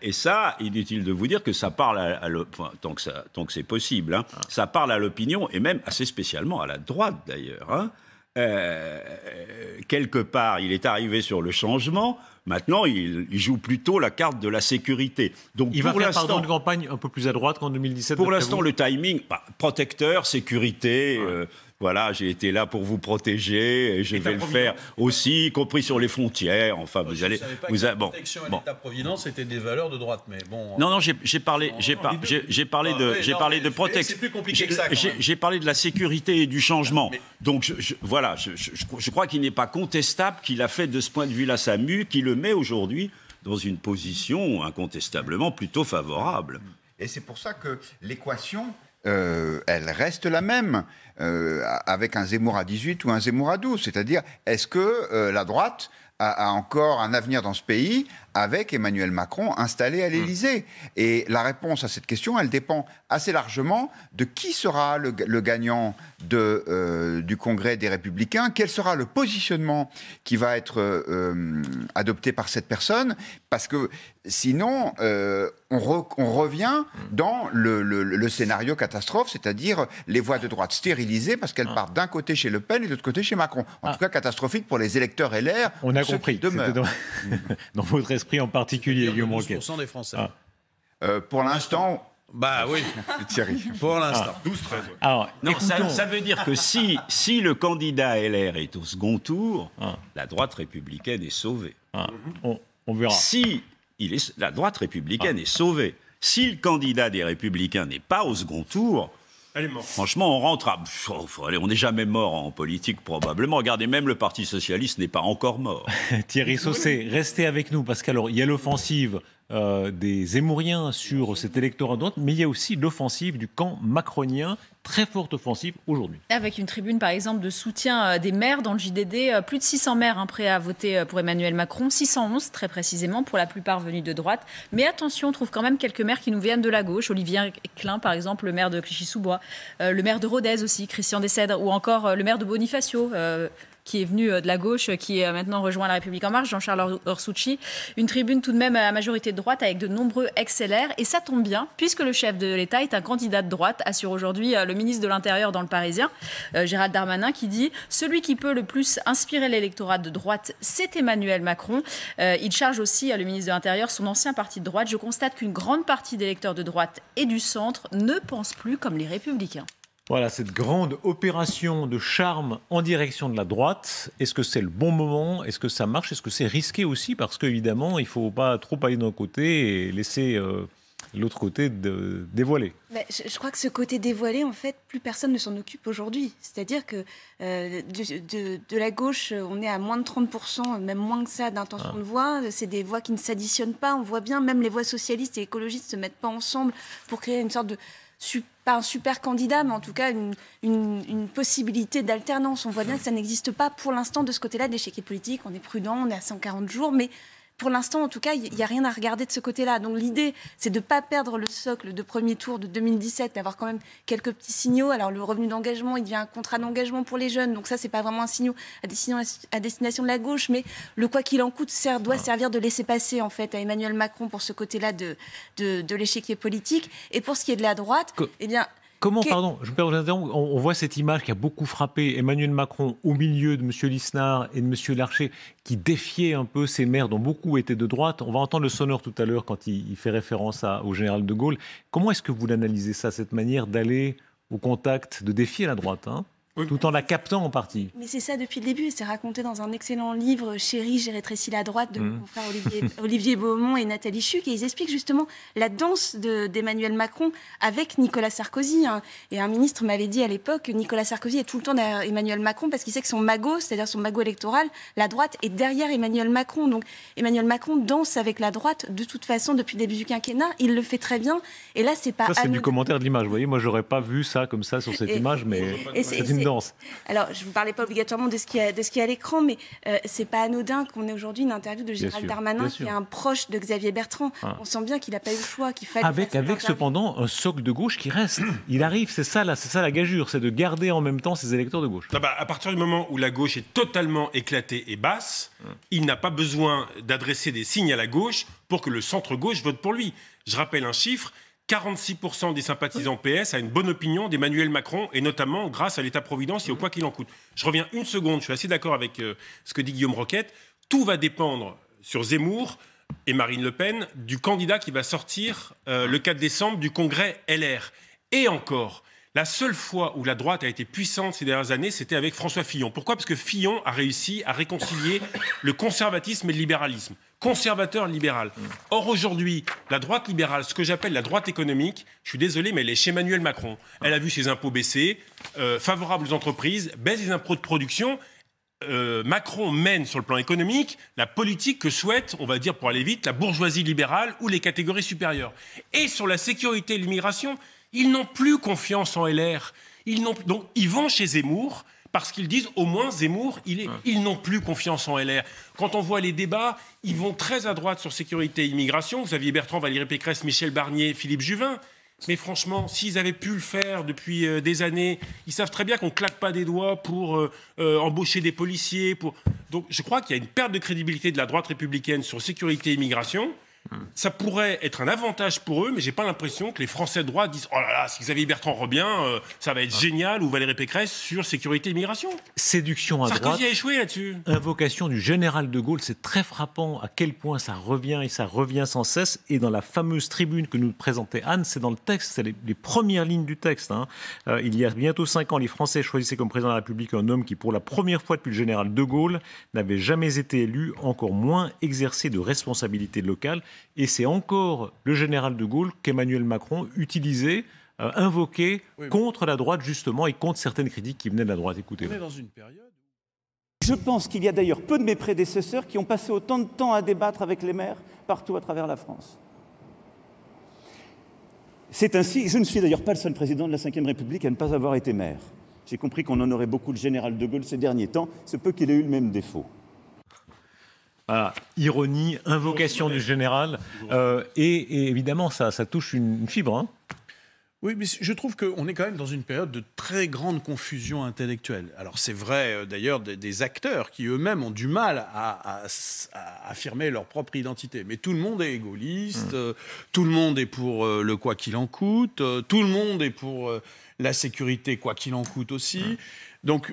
Et ça, inutile de vous dire que ça parle tant que c'est possible, ça parle à l'opinion, et même assez spécialement à la droite d'ailleurs. Quelque part, il est arrivé sur le changement. Maintenant, il joue plutôt la carte de la sécurité. Donc, il va faire une campagne un peu plus à droite qu'en 2017. Pour l'instant, le timing, protecteur, sécurité. Voilà, j'ai été là pour vous protéger et je vais le faire aussi, y compris sur les frontières. Enfin, vous allez. Protection et l'État-providence, c'était des valeurs de droite, mais bon. Non, j'ai parlé de protection. C'est plus compliqué que ça. J'ai parlé de la sécurité et du changement. Donc, je crois qu'il n'est pas contestable qu'il a fait de ce point de vue-là sa mue, qui le met aujourd'hui dans une position incontestablement plutôt favorable. Et c'est pour ça que l'équation, elle reste la même, avec un Zemmour à 18 ou un Zemmour à 12. C'est-à-dire, est-ce que la droite a encore un avenir dans ce pays avec Emmanuel Macron installé à l'Élysée? Et la réponse à cette question, elle dépend assez largement de qui sera le gagnant du Congrès des Républicains, quel sera le positionnement qui va être adopté par cette personne, parce que sinon, on revient dans le scénario catastrophe, c'est-à-dire les voix de droite stérilisées, parce qu'elles partent d'un côté chez Le Pen et de l'autre côté chez Macron. En tout cas, catastrophique pour les électeurs LR. On a compris. Dans votre esprit en particulier, Guillaume Roquette. 12% des Français. Pour l'instant... Bah oui, Thierry. Pour l'instant. 12-13. Alors, ça veut dire que si le candidat LR est au second tour, la droite républicaine est sauvée. On verra. La droite républicaine est sauvée. Si le candidat des Républicains n'est pas au second tour, franchement, on rentre à... on n'est jamais mort en politique, probablement. Regardez, même le Parti socialiste n'est pas encore mort. Thierry Saucé, restez avec nous, parce qu'alors, il y a l'offensive des Zemmouriens sur cet électorat de droite, mais il y a aussi l'offensive du camp macronien, très forte offensive aujourd'hui. Avec une tribune, par exemple, de soutien des maires dans le JDD, plus de 600 maires prêts à voter pour Emmanuel Macron, 611 très précisément, pour la plupart venus de droite. Mais attention, on trouve quand même quelques maires qui nous viennent de la gauche. Olivier Klein, par exemple, le maire de Clichy-sous-Bois, le maire de Rodez aussi, Christian Descèdres, ou encore le maire de Bonifacio, qui est venu de la gauche, qui est maintenant rejoint La République En Marche, Jean-Charles Orsucci. Une tribune tout de même à majorité de droite avec de nombreux ex-LR. Et ça tombe bien, puisque le chef de l'État est un candidat de droite, assure aujourd'hui le ministre de l'Intérieur dans Le Parisien, Gérald Darmanin, qui dit « Celui qui peut le plus inspirer l'électorat de droite, c'est Emmanuel Macron ». Il charge aussi, le ministre de l'Intérieur, son ancien parti de droite. « Je constate qu'une grande partie des électeurs de droite et du centre ne pensent plus comme les Républicains ». Voilà, cette grande opération de charme en direction de la droite, est-ce que c'est le bon moment? Est-ce que ça marche? Est-ce que c'est risqué aussi? Parce qu'évidemment, il ne faut pas trop aller d'un côté et laisser l'autre côté dévoilé. Je crois que ce côté dévoilé, en fait, plus personne ne s'en occupe aujourd'hui. C'est-à-dire que de la gauche, on est à moins de 30%, même moins que ça, d'intention de voix. C'est des voix qui ne s'additionnent pas. On voit bien, même les voix socialistes et écologistes ne se mettent pas ensemble pour créer une sorte de... pas un super candidat, mais en tout cas une possibilité d'alternance. On voit bien que ça n'existe pas pour l'instant de ce côté-là de l'échiquier politique. On est prudent, on est à 140 jours, mais pour l'instant, en tout cas, il n'y a rien à regarder de ce côté-là. Donc l'idée, c'est de ne pas perdre le socle de premier tour de 2017, d'avoir quand même quelques petits signaux. Alors le revenu d'engagement, il devient un contrat d'engagement pour les jeunes. Donc ça, c'est pas vraiment un signal à destination de la gauche, mais le quoi qu'il en coûte doit servir de laisser-passer en fait à Emmanuel Macron pour ce côté-là de l'échiquier politique. Et pour ce qui est de la droite, eh bien... Comment, pardon, je me permets d'interrompre, on voit cette image qui a beaucoup frappé Emmanuel Macron au milieu de M. Lisnard et de M. Larcher, qui défiait un peu ces maires dont beaucoup étaient de droite. On va entendre le sonneur tout à l'heure quand il fait référence au général de Gaulle. Comment est-ce que vous l'analysez ça, cette manière d'aller au contact, de défier la droite, tout en la captant en partie? Mais c'est ça depuis le début, et c'est raconté dans un excellent livre, Chérie, j'ai rétréci la droite, de mon frère Olivier Beaumont et Nathalie Chuc, et ils expliquent justement la danse d'Emmanuel Macron avec Nicolas Sarkozy. Et un ministre m'avait dit à l'époque, Nicolas Sarkozy est tout le temps derrière Emmanuel Macron parce qu'il sait que son magot, c'est-à-dire son magot électoral, la droite est derrière Emmanuel Macron. Donc Emmanuel Macron danse avec la droite de toute façon depuis le début du quinquennat, il le fait très bien, et là c'est pas... Ça c'est du commentaire de l'image, vous voyez, moi j'aurais pas vu ça comme ça sur cette image, mais c'est une danse. Alors, je ne vous parlais pas obligatoirement de ce qui est à l'écran, mais c'est pas anodin qu'on ait aujourd'hui une interview de Gérald Darmanin, qui est un proche de Xavier Bertrand. On sent bien qu'il n'a pas eu le choix, qu'il fallait... Avec cependant un socle de gauche qui reste. Il arrive, c'est ça la gageure, c'est de garder en même temps ses électeurs de gauche. À partir du moment où la gauche est totalement éclatée et basse, il n'a pas besoin d'adresser des signes à la gauche pour que le centre-gauche vote pour lui. Je rappelle un chiffre, 46% des sympathisants PS a une bonne opinion d'Emmanuel Macron, et notamment grâce à l'État-providence et au quoi qu'il en coûte. Je reviens une seconde, je suis assez d'accord avec ce que dit Guillaume Roquette. Tout va dépendre sur Zemmour et Marine Le Pen du candidat qui va sortir le 4 décembre du congrès LR. Et encore, la seule fois où la droite a été puissante ces dernières années, c'était avec François Fillon. Pourquoi ? Parce que Fillon a réussi à réconcilier le conservatisme et le libéralisme. Conservateur libéral. Or aujourd'hui, la droite libérale, ce que j'appelle la droite économique, je suis désolé, mais elle est chez Emmanuel Macron. Elle a vu ses impôts baisser, favorables aux entreprises, baisse des impôts de production. Macron mène sur le plan économique la politique que souhaite, on va dire pour aller vite, la bourgeoisie libérale ou les catégories supérieures. Et sur la sécurité et l'immigration, ils n'ont plus confiance en LR. Donc ils vont chez Zemmour parce qu'ils disent au moins Zemmour, ils n'ont plus confiance en LR. Quand on voit les débats, ils vont très à droite sur sécurité et immigration. Xavier Bertrand, Valérie Pécresse, Michel Barnier, Philippe Juvin. Mais franchement, s'ils avaient pu le faire depuis des années, ils savent très bien qu'on ne claque pas des doigts pour embaucher des policiers. Donc je crois qu'il y a une perte de crédibilité de la droite républicaine sur sécurité et immigration. Ça pourrait être un avantage pour eux, mais j'ai pas l'impression que les Français de droite disent « Oh là là, si Xavier Bertrand revient, ça va être génial » ou Valérie Pécresse sur sécurité et immigration. Séduction à droite. Sarkozy a échoué là-dessus. Invocation du général de Gaulle, c'est très frappant à quel point ça revient et ça revient sans cesse. Et dans la fameuse tribune que nous présentait Anne, c'est dans le texte, c'est les premières lignes du texte. Il y a bientôt 5 ans, les Français choisissaient comme président de la République un homme qui, pour la première fois depuis le général de Gaulle, n'avait jamais été élu, encore moins exercé de responsabilité locale. Et c'est encore le général de Gaulle qu'Emmanuel Macron utilisait, invoquait contre la droite justement et contre certaines critiques qui venaient de la droite. Écoutez. On est dans une période. Je pense qu'il y a d'ailleurs peu de mes prédécesseurs qui ont passé autant de temps à débattre avec les maires partout à travers la France. C'est ainsi, je ne suis d'ailleurs pas le seul président de la Ve République à ne pas avoir été maire. J'ai compris qu'on honorait beaucoup le général de Gaulle ces derniers temps, c'est peu qu'il ait eu le même défaut. Voilà, ironie, invocation du général, et évidemment ça touche une fibre. Oui, mais je trouve qu'on est quand même dans une période de très grande confusion intellectuelle. Alors c'est vrai d'ailleurs des acteurs qui eux-mêmes ont du mal à affirmer leur propre identité. Mais tout le monde est gaulliste, tout le monde est pour le quoi qu'il en coûte, tout le monde est pour la sécurité quoi qu'il en coûte aussi. Donc,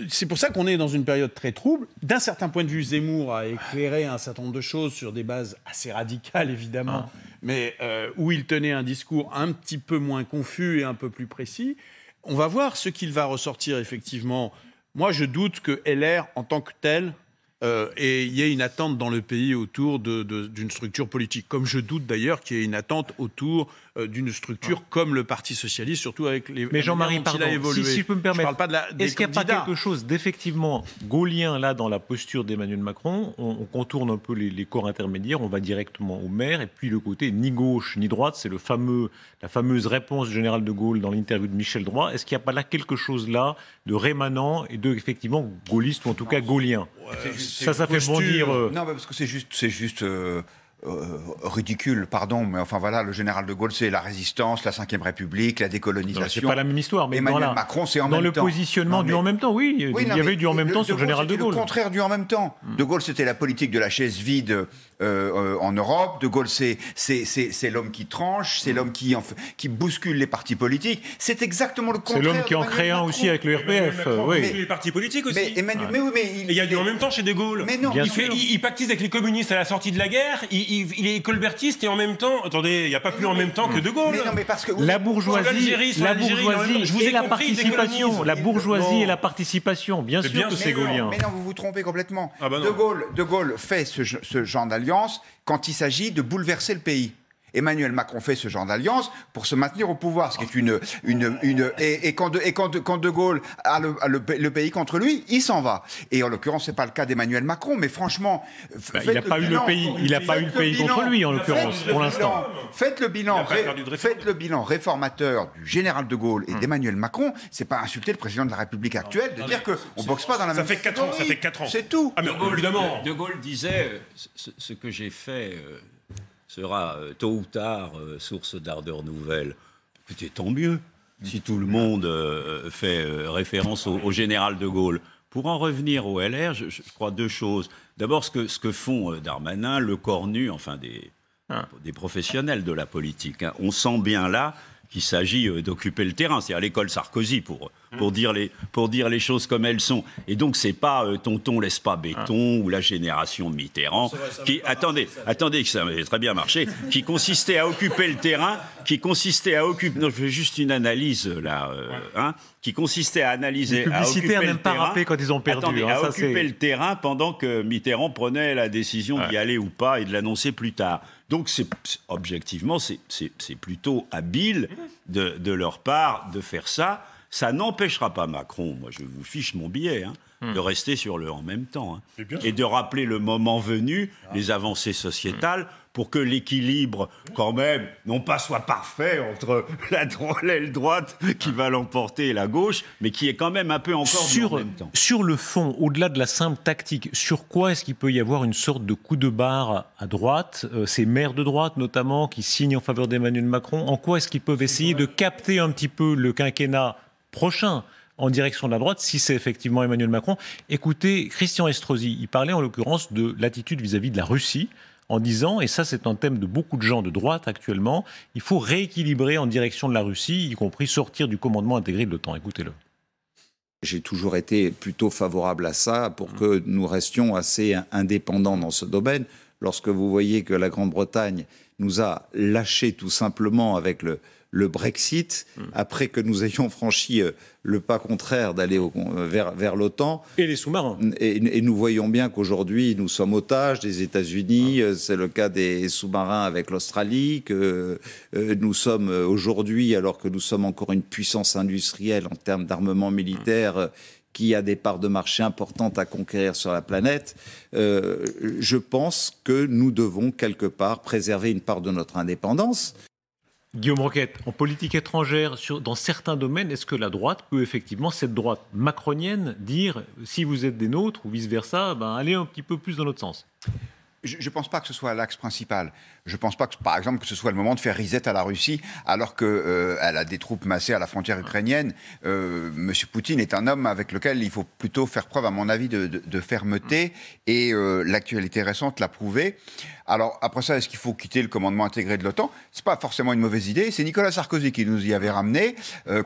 c'est pour ça qu'on est dans une période très trouble. D'un certain point de vue, Zemmour a éclairé un certain nombre de choses sur des bases assez radicales, évidemment, mais où il tenait un discours un petit peu moins confus et un peu plus précis. On va voir ce qu'il va ressortir, effectivement. Moi, je doute que LR, en tant que tel, et il y ait une attente dans le pays autour d'une structure politique. Comme je doute d'ailleurs qu'il y ait une attente autour d'une structure comme le Parti socialiste, surtout avec les. Mais Jean-Marie, pardon, si je peux me permettre, je parle pas est-ce qu'il n'y a pas quelque chose d'effectivement gaullien là dans la posture d'Emmanuel Macron? On contourne un peu les corps intermédiaires, on va directement au maire, et puis le côté ni gauche ni droite, c'est la fameuse réponse du général de Gaulle dans l'interview de Michel Droit. Est-ce qu'il n'y a pas là quelque chose là de rémanent et de effectivement gaulliste ou en tout cas gaulien? Ça fait bondir. Non, parce que c'est juste ridicule, pardon, mais enfin voilà, le général de Gaulle, c'est la résistance, la Ve République, la décolonisation. C'est pas la même histoire, mais Emmanuel Macron, c'est en même temps. Dans le positionnement du en même temps, oui, il y avait du en même temps sur le général de Gaulle. Le contraire du en même temps. De Gaulle, c'était la politique de la chaise vide en Europe. De Gaulle, c'est l'homme qui tranche, c'est l'homme qui bouscule les partis politiques. C'est exactement le contraire. C'est l'homme qui en crée un aussi avec le RPF. Oui. Les partis politiques aussi. Mais il y a du en même temps chez de Gaulle. Mais non, il pactise avec les communistes à la sortie de la guerre. Il est colbertiste et en même temps, attendez, il n'y a pas plus en même temps que de Gaulle. Mais non, mais parce que la bourgeoisie et la participation, bien sûr que c'est gaulien. Mais non, vous vous trompez complètement. De Gaulle fait ce genre d'alliance quand il s'agit de bouleverser le pays. Emmanuel Macron fait ce genre d'alliance pour se maintenir au pouvoir, ce qui est et quand de Gaulle a le pays contre lui, il s'en va. Et en l'occurrence, c'est pas le cas d'Emmanuel Macron, mais franchement, il n'a pas eu le pays contre lui en l'occurrence pour l'instant. Faites le bilan réformateur du général de Gaulle et d'Emmanuel Macron. C'est pas insulter le président de la République actuelle de dire que on boxe pas dans la même. Ça fait 4 ans. C'est tout. Ah mais évidemment. De Gaulle disait ce que j'ai fait. Sera tôt ou tard source d'ardeur nouvelle. Écoutez, tant mieux si tout le monde fait référence au général de Gaulle. Pour en revenir au LR, je crois deux choses. D'abord, ce que font Darmanin, Le Cornu, enfin des professionnels de la politique. Hein. On sent bien là qu'il s'agit d'occuper le terrain. C'est à l'école Sarkozy pour dire les choses comme elles sont. Et donc, c'est pas tonton laisse pas béton ou la génération Mitterrand qui... Attendez, que ça avait très bien marché, qui consistait à occuper le terrain, Non, je fais juste une analyse, là, qui consistait à analyser... Les publicitaires n'aiment pas rapper quand ils ont perdu. Attendez, à occuper le terrain pendant que Mitterrand prenait la décision d'y aller ou pas et de l'annoncer plus tard. Donc, objectivement, c'est plutôt habile de leur part de faire ça. Ça n'empêchera pas Macron, moi je vous fiche mon billet, de rester sur le en même temps. Et de rappeler le moment venu, les avancées sociétales, pour que l'équilibre, quand même, non pas soit parfait entre l'aile droite qui va l'emporter et la gauche, mais qui est quand même un peu encore en même temps. Sur le fond, au-delà de la simple tactique, sur quoi est-ce qu'il peut y avoir une sorte de coup de barre à droite, ces maires de droite notamment, qui signent en faveur d'Emmanuel Macron, en quoi est-ce qu'ils peuvent essayer de capter un petit peu le quinquennat prochain en direction de la droite, si c'est effectivement Emmanuel Macron? Écoutez, Christian Estrosi, il parlait en l'occurrence de l'attitude vis-à-vis de la Russie, en disant, et ça c'est un thème de beaucoup de gens de droite actuellement, il faut rééquilibrer en direction de la Russie, y compris sortir du commandement intégré de l'OTAN. Écoutez-le. J'ai toujours été plutôt favorable à ça pour que nous restions assez indépendants dans ce domaine. Lorsque vous voyez que la Grande-Bretagne nous a lâchés tout simplement avec le Brexit, après que nous ayons franchi le pas contraire d'aller vers l'OTAN. Et les sous-marins. Et nous voyons bien qu'aujourd'hui, nous sommes otages des États-Unis. C'est le cas des sous-marins avec l'Australie. Que nous sommes aujourd'hui, alors que nous sommes encore une puissance industrielle en termes d'armement militaire, qui a des parts de marché importantes à conquérir sur la planète, je pense que nous devons quelque part préserver une part de notre indépendance. Guillaume Roquette, en politique étrangère, dans certains domaines, est-ce que la droite peut effectivement, cette droite macronienne, dire si vous êtes des nôtres ou vice-versa, allez un petit peu plus dans notre sens? Je ne pense pas que ce soit l'axe principal. Je ne pense pas, par exemple, que ce soit le moment de faire reset à la Russie, alors qu'elle a des troupes massées à la frontière ukrainienne. M. Poutine est un homme avec lequel il faut plutôt faire preuve, à mon avis, de fermeté, et l'actualité récente l'a prouvé. Alors, après ça, est-ce qu'il faut quitter le commandement intégré de l'OTAN? Ce n'est pas forcément une mauvaise idée. C'est Nicolas Sarkozy qui nous y avait ramené.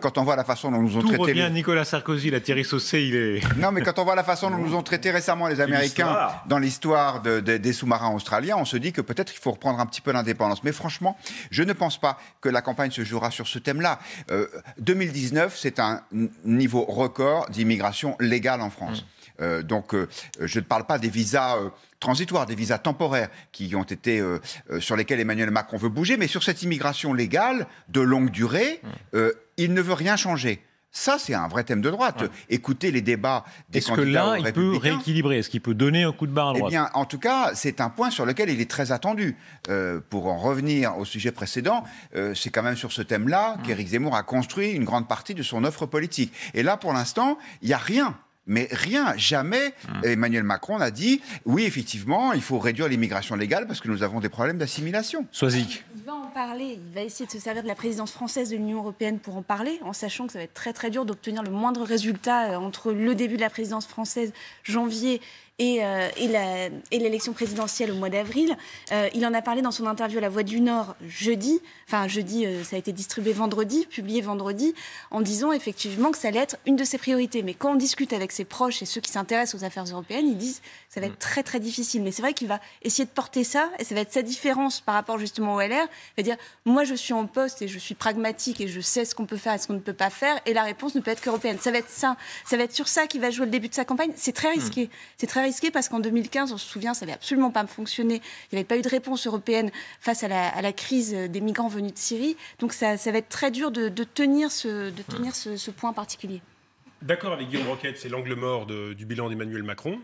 Quand on voit la façon dont nous ont traité... Tout revient Nicolas Sarkozy, la Thierry Saucé, il est... Non, mais quand on voit la façon dont nous ont traité récemment les Américains dans l'histoire des sous-marins australiens, on se dit que peut-être il faut reprendre un petit peu l'indépendance. Mais franchement, je ne pense pas que la campagne se jouera sur ce thème-là. 2019, c'est un niveau record d'immigration légale en France. Donc, je ne parle pas des visas transitoires, des visas temporaires qui ont été sur lesquels Emmanuel Macron veut bouger, mais sur cette immigration légale de longue durée, il ne veut rien changer. Ça, c'est un vrai thème de droite. Écoutez les débats des candidats républicains. Est-ce que là, il peut rééquilibrer? Est-ce qu'il peut donner un coup de barre à droite? Eh bien, en tout cas, c'est un point sur lequel il est très attendu. Pour en revenir au sujet précédent, c'est quand même sur ce thème-là qu'Éric Zemmour a construit une grande partie de son offre politique. Et là, pour l'instant, il n'y a rien. Mais rien, jamais Emmanuel Macron n'a dit « Oui, effectivement, il faut réduire l'immigration légale parce que nous avons des problèmes d'assimilation. » Soisic. Il va en parler, il va essayer de se servir de la présidence française de l'Union européenne pour en parler, en sachant que ça va être très très dur d'obtenir le moindre résultat entre le début de la présidence française, janvier, et l'élection présidentielle au mois d'avril. Il en a parlé dans son interview à La Voix du Nord jeudi, ça a été distribué vendredi, publié vendredi, en disant effectivement que ça allait être une de ses priorités. Mais quand on discute avec ses proches et ceux qui s'intéressent aux affaires européennes, ils disent que ça va être très très difficile. Mais c'est vrai qu'il va essayer de porter ça, et ça va être sa différence par rapport justement au LR. Il va dire, moi je suis en poste et je suis pragmatique et je sais ce qu'on peut faire et ce qu'on ne peut pas faire, et la réponse ne peut être qu'européenne. Ça va être ça, ça va être sur ça qu'il va jouer le début de sa campagne. C'est très risqué. C'est très risqué parce qu'en 2015, on se souvient, ça n'avait absolument pas fonctionné. Il n'y avait pas eu de réponse européenne face à la crise des migrants venus de Syrie. Donc ça va être très dur de tenir ce point particulier. D'accord avec Guillaume Roquette, c'est l'angle mort du bilan d'Emmanuel Macron.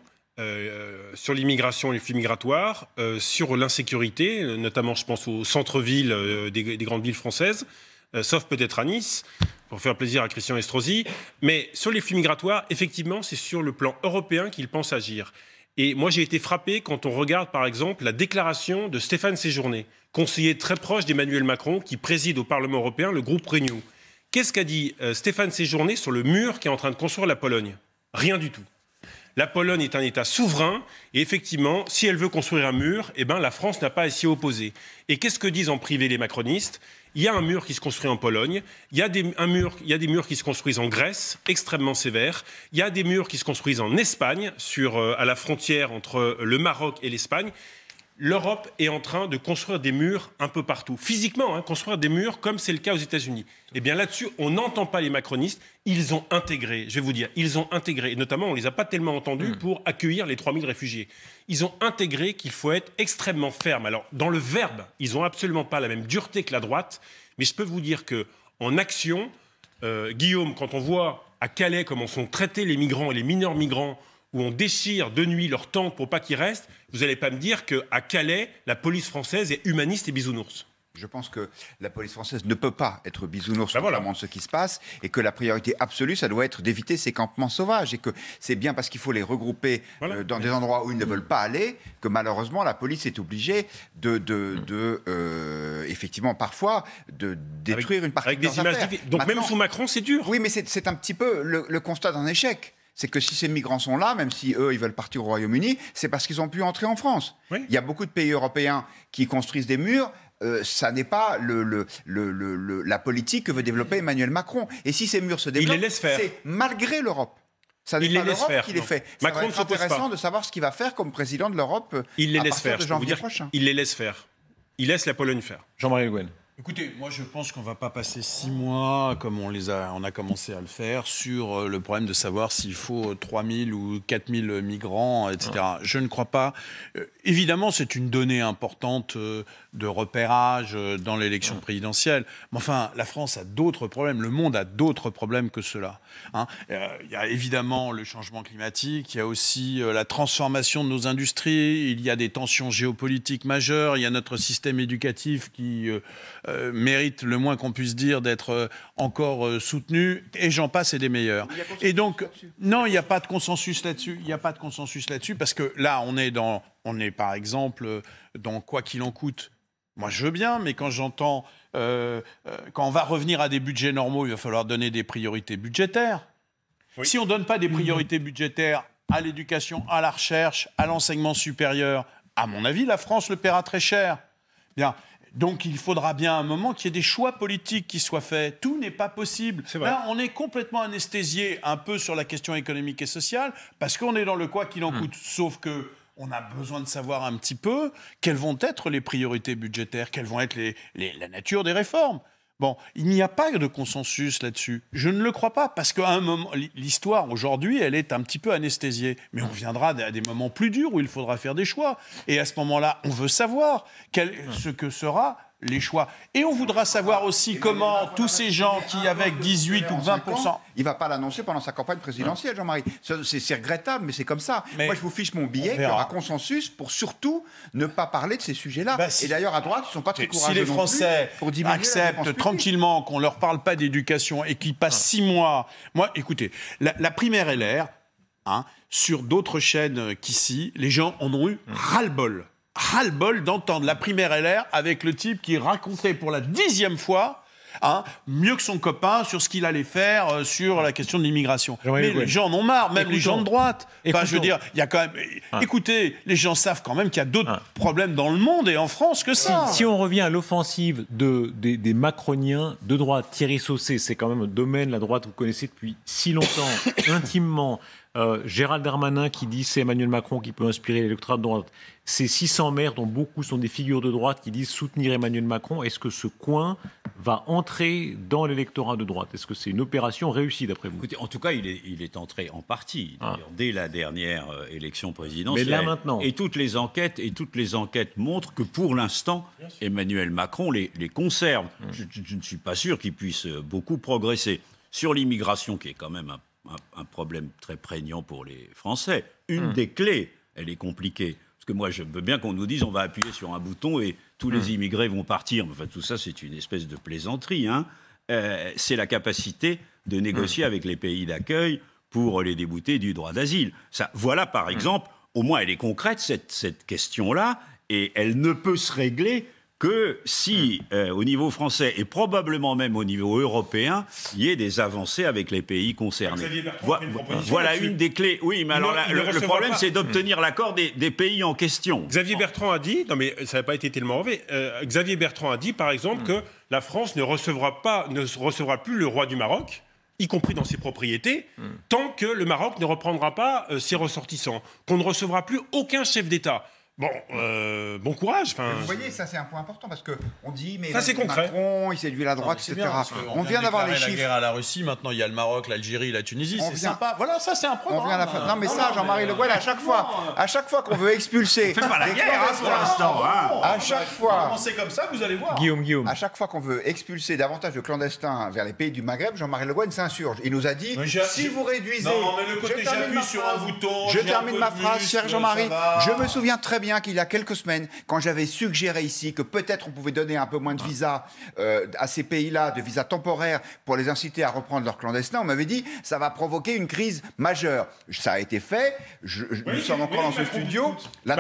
Sur l'immigration et les flux migratoires, sur l'insécurité, notamment je pense au centre-ville des grandes villes françaises, sauf peut-être à Nice, pour faire plaisir à Christian Estrosi. Mais sur les flux migratoires, effectivement, c'est sur le plan européen qu'il pense agir. Et moi, j'ai été frappé quand on regarde, par exemple, la déclaration de Stéphane Séjourné, conseiller très proche d'Emmanuel Macron, qui préside au Parlement européen le groupe Renew. Qu'est-ce qu'a dit Stéphane Séjourné sur le mur qu'est en train de construire la Pologne? Rien du tout. La Pologne est un État souverain et effectivement, si elle veut construire un mur, eh ben, la France n'a pas à s'y opposer. Et qu'est-ce que disent en privé les macronistes? Il y a un mur qui se construit en Pologne, il y a des murs qui se construisent en Grèce, extrêmement sévères, il y a des murs qui se construisent en Espagne, à la frontière entre le Maroc et l'Espagne. L'Europe est en train de construire des murs un peu partout. Physiquement, construire des murs comme c'est le cas aux États-Unis. Eh bien là-dessus, on n'entend pas les macronistes. Ils ont intégré, je vais vous dire, ils ont intégré, et notamment on ne les a pas tellement entendus pour accueillir les 3000 réfugiés. Ils ont intégré qu'il faut être extrêmement ferme. Alors, dans le verbe, ils n'ont absolument pas la même dureté que la droite, mais je peux vous dire qu'en action, Guillaume, quand on voit à Calais comment sont traités les migrants et les mineurs migrants, où on déchire de nuit leur tente pour pas qu'ils restent, vous n'allez pas me dire qu'à Calais, la police française est humaniste et bisounours. Je pense que la police française ne peut pas être bisounours sur de ce qui se passe et que la priorité absolue, ça doit être d'éviter ces campements sauvages et que c'est bien parce qu'il faut les regrouper dans des endroits où ils ne veulent pas aller que malheureusement la police est obligée effectivement parfois de détruire une partie de leurs affaires. Donc même sous Macron, c'est dur. Oui, mais c'est un petit peu le constat d'un échec. C'est que si ces migrants sont là, même si eux, ils veulent partir au Royaume-Uni, c'est parce qu'ils ont pu entrer en France. Oui. Il y a beaucoup de pays européens qui construisent des murs. Ça n'est pas la politique que veut développer Emmanuel Macron. Et si ces murs se développent, c'est malgré l'Europe. Ça n'est pas l'Europe qui les fait. Macron va être intéressant de savoir ce qu'il va faire comme président de l'Europe à partir de janvier prochain. Il les laisse faire. Il laisse la Pologne faire. Jean-Marie Le Guen. Écoutez, moi je pense qu'on ne va pas passer 6 mois, comme on a commencé à le faire, sur le problème de savoir s'il faut 3000 ou 4000 migrants, etc. Je ne crois pas. Évidemment, c'est une donnée importante de repérage dans l'élection présidentielle. Mais enfin, la France a d'autres problèmes, le monde a d'autres problèmes que cela. Il y a évidemment le changement climatique, il y a aussi la transformation de nos industries, il y a des tensions géopolitiques majeures, il y a notre système éducatif qui mérite le moins qu'on puisse dire d'être encore soutenu, et j'en passe et des meilleurs. Et donc, non, il n'y a pas de consensus là-dessus. Il n'y a pas de consensus là-dessus parce que là, on est par exemple dans quoi qu'il en coûte. Moi, je veux bien, mais quand j'entends, quand on va revenir à des budgets normaux, il va falloir donner des priorités budgétaires. Oui. Si on ne donne pas des priorités budgétaires à l'éducation, à la recherche, à l'enseignement supérieur, à mon avis, la France le paiera très cher. Bien. Donc il faudra bien un moment qu'il y ait des choix politiques qui soient faits. Tout n'est pas possible. Là, on est complètement anesthésié un peu sur la question économique et sociale parce qu'on est dans le quoi qu'il en coûte. Sauf que on a besoin de savoir un petit peu quelles vont être les priorités budgétaires, quelles vont être la nature des réformes. Bon, il n'y a pas de consensus là-dessus. Je ne le crois pas, parce qu'à un moment, l'histoire, aujourd'hui, elle est un petit peu anesthésiée. Mais on viendra à des moments plus durs où il faudra faire des choix. Et à ce moment-là, on veut savoir ce que sera les choix. Et on voudra savoir aussi comment tous ces gens qui, avec 18 ou 20%... Il ne va pas l'annoncer pendant sa campagne présidentielle, Jean-Marie. C'est regrettable, mais c'est comme ça. Moi, je vous fiche mon billet qu'il y aura consensus pour surtout ne pas parler de ces sujets-là. Et d'ailleurs, à droite, ils ne sont pas très courageux. Si les Français acceptent tranquillement qu'on ne leur parle pas d'éducation et qu'ils passent 6 mois... Moi, écoutez, la primaire LR, sur d'autres chaînes qu'ici, les gens en ont eu ras-le-bol. Ras-le-bol d'entendre la primaire LR avec le type qui racontait pour la 10e fois mieux que son copain sur ce qu'il allait faire sur la question de l'immigration. Mais les gens en ont marre, même les gens de droite. Enfin, je veux dire, il y a quand même... Écoutez, les gens savent quand même qu'il y a d'autres problèmes dans le monde et en France que ça. Si on revient à l'offensive des macroniens de droite, Thierry Sausset, c'est quand même un domaine, la droite, vous connaissez depuis si longtemps, intimement. Gérald Darmanin qui dit c'est Emmanuel Macron qui peut inspirer l'électorat de droite. Ces 600 maires, dont beaucoup sont des figures de droite, qui disent soutenir Emmanuel Macron. Est-ce que ce coin va entrer dans l'électorat de droite? Est-ce que c'est une opération réussie d'après vous? Écoutez, en tout cas, il est entré en partie, dès la dernière élection présidentielle. Mais là maintenant. Et toutes les enquêtes montrent que pour l'instant, Emmanuel Macron les conserve. Je ne suis pas sûr qu'il puisse beaucoup progresser. Sur l'immigration, qui est quand même un problème très prégnant pour les Français, une des clés, elle est compliquée. Parce que moi, je veux bien qu'on nous dise on va appuyer sur un bouton et tous les immigrés vont partir. Enfin, tout ça, c'est une espèce de plaisanterie. C'est la capacité de négocier avec les pays d'accueil pour les débouter du droit d'asile. Voilà, par exemple, au moins elle est concrète, cette question-là, et elle ne peut se régler que si, au niveau français et probablement même au niveau européen, il y ait des avancées avec les pays concernés. Voilà une des clés. Oui, mais alors le problème, c'est d'obtenir l'accord des pays en question. Xavier Bertrand a dit, non mais ça n'a pas été tellement mauvais, Xavier Bertrand a dit, par exemple, que la France ne recevra plus le roi du Maroc, y compris dans ses propriétés, tant que le Maroc ne reprendra pas ses ressortissants, qu'on ne recevra plus aucun chef d'État. Bon courage. Vous voyez, ça c'est un point important parce qu'on dit mais ça, c'est concret. Macron, il séduit la droite, etc. On vient d'avoir les chiffres. La guerre à la Russie, maintenant il y a le Maroc, l'Algérie, la Tunisie, c'est sympa. Voilà, ça c'est un programme. Non mais ça, Jean-Marie Le Guen, à chaque fois qu'on veut expulser. Faites pas la guerre pour l'instant. À chaque fois. C'est comme ça, vous allez voir. Guillaume. À chaque fois qu'on veut expulser davantage de clandestins vers les pays du Maghreb, Jean-Marie Le Guen s'insurge. Il nous a dit si vous réduisez. Non, mais le côté j'appuie sur un bouton. Je termine ma phrase, cher Jean-Marie. Je me souviens très bien qu'il y a quelques semaines, quand j'avais suggéré ici que peut-être on pouvait donner un peu moins de visas à ces pays-là, de visas temporaires, pour les inciter à reprendre leurs clandestins, on m'avait dit ça va provoquer une crise majeure. Ça a été fait. Nous sommes encore dans ce studio. La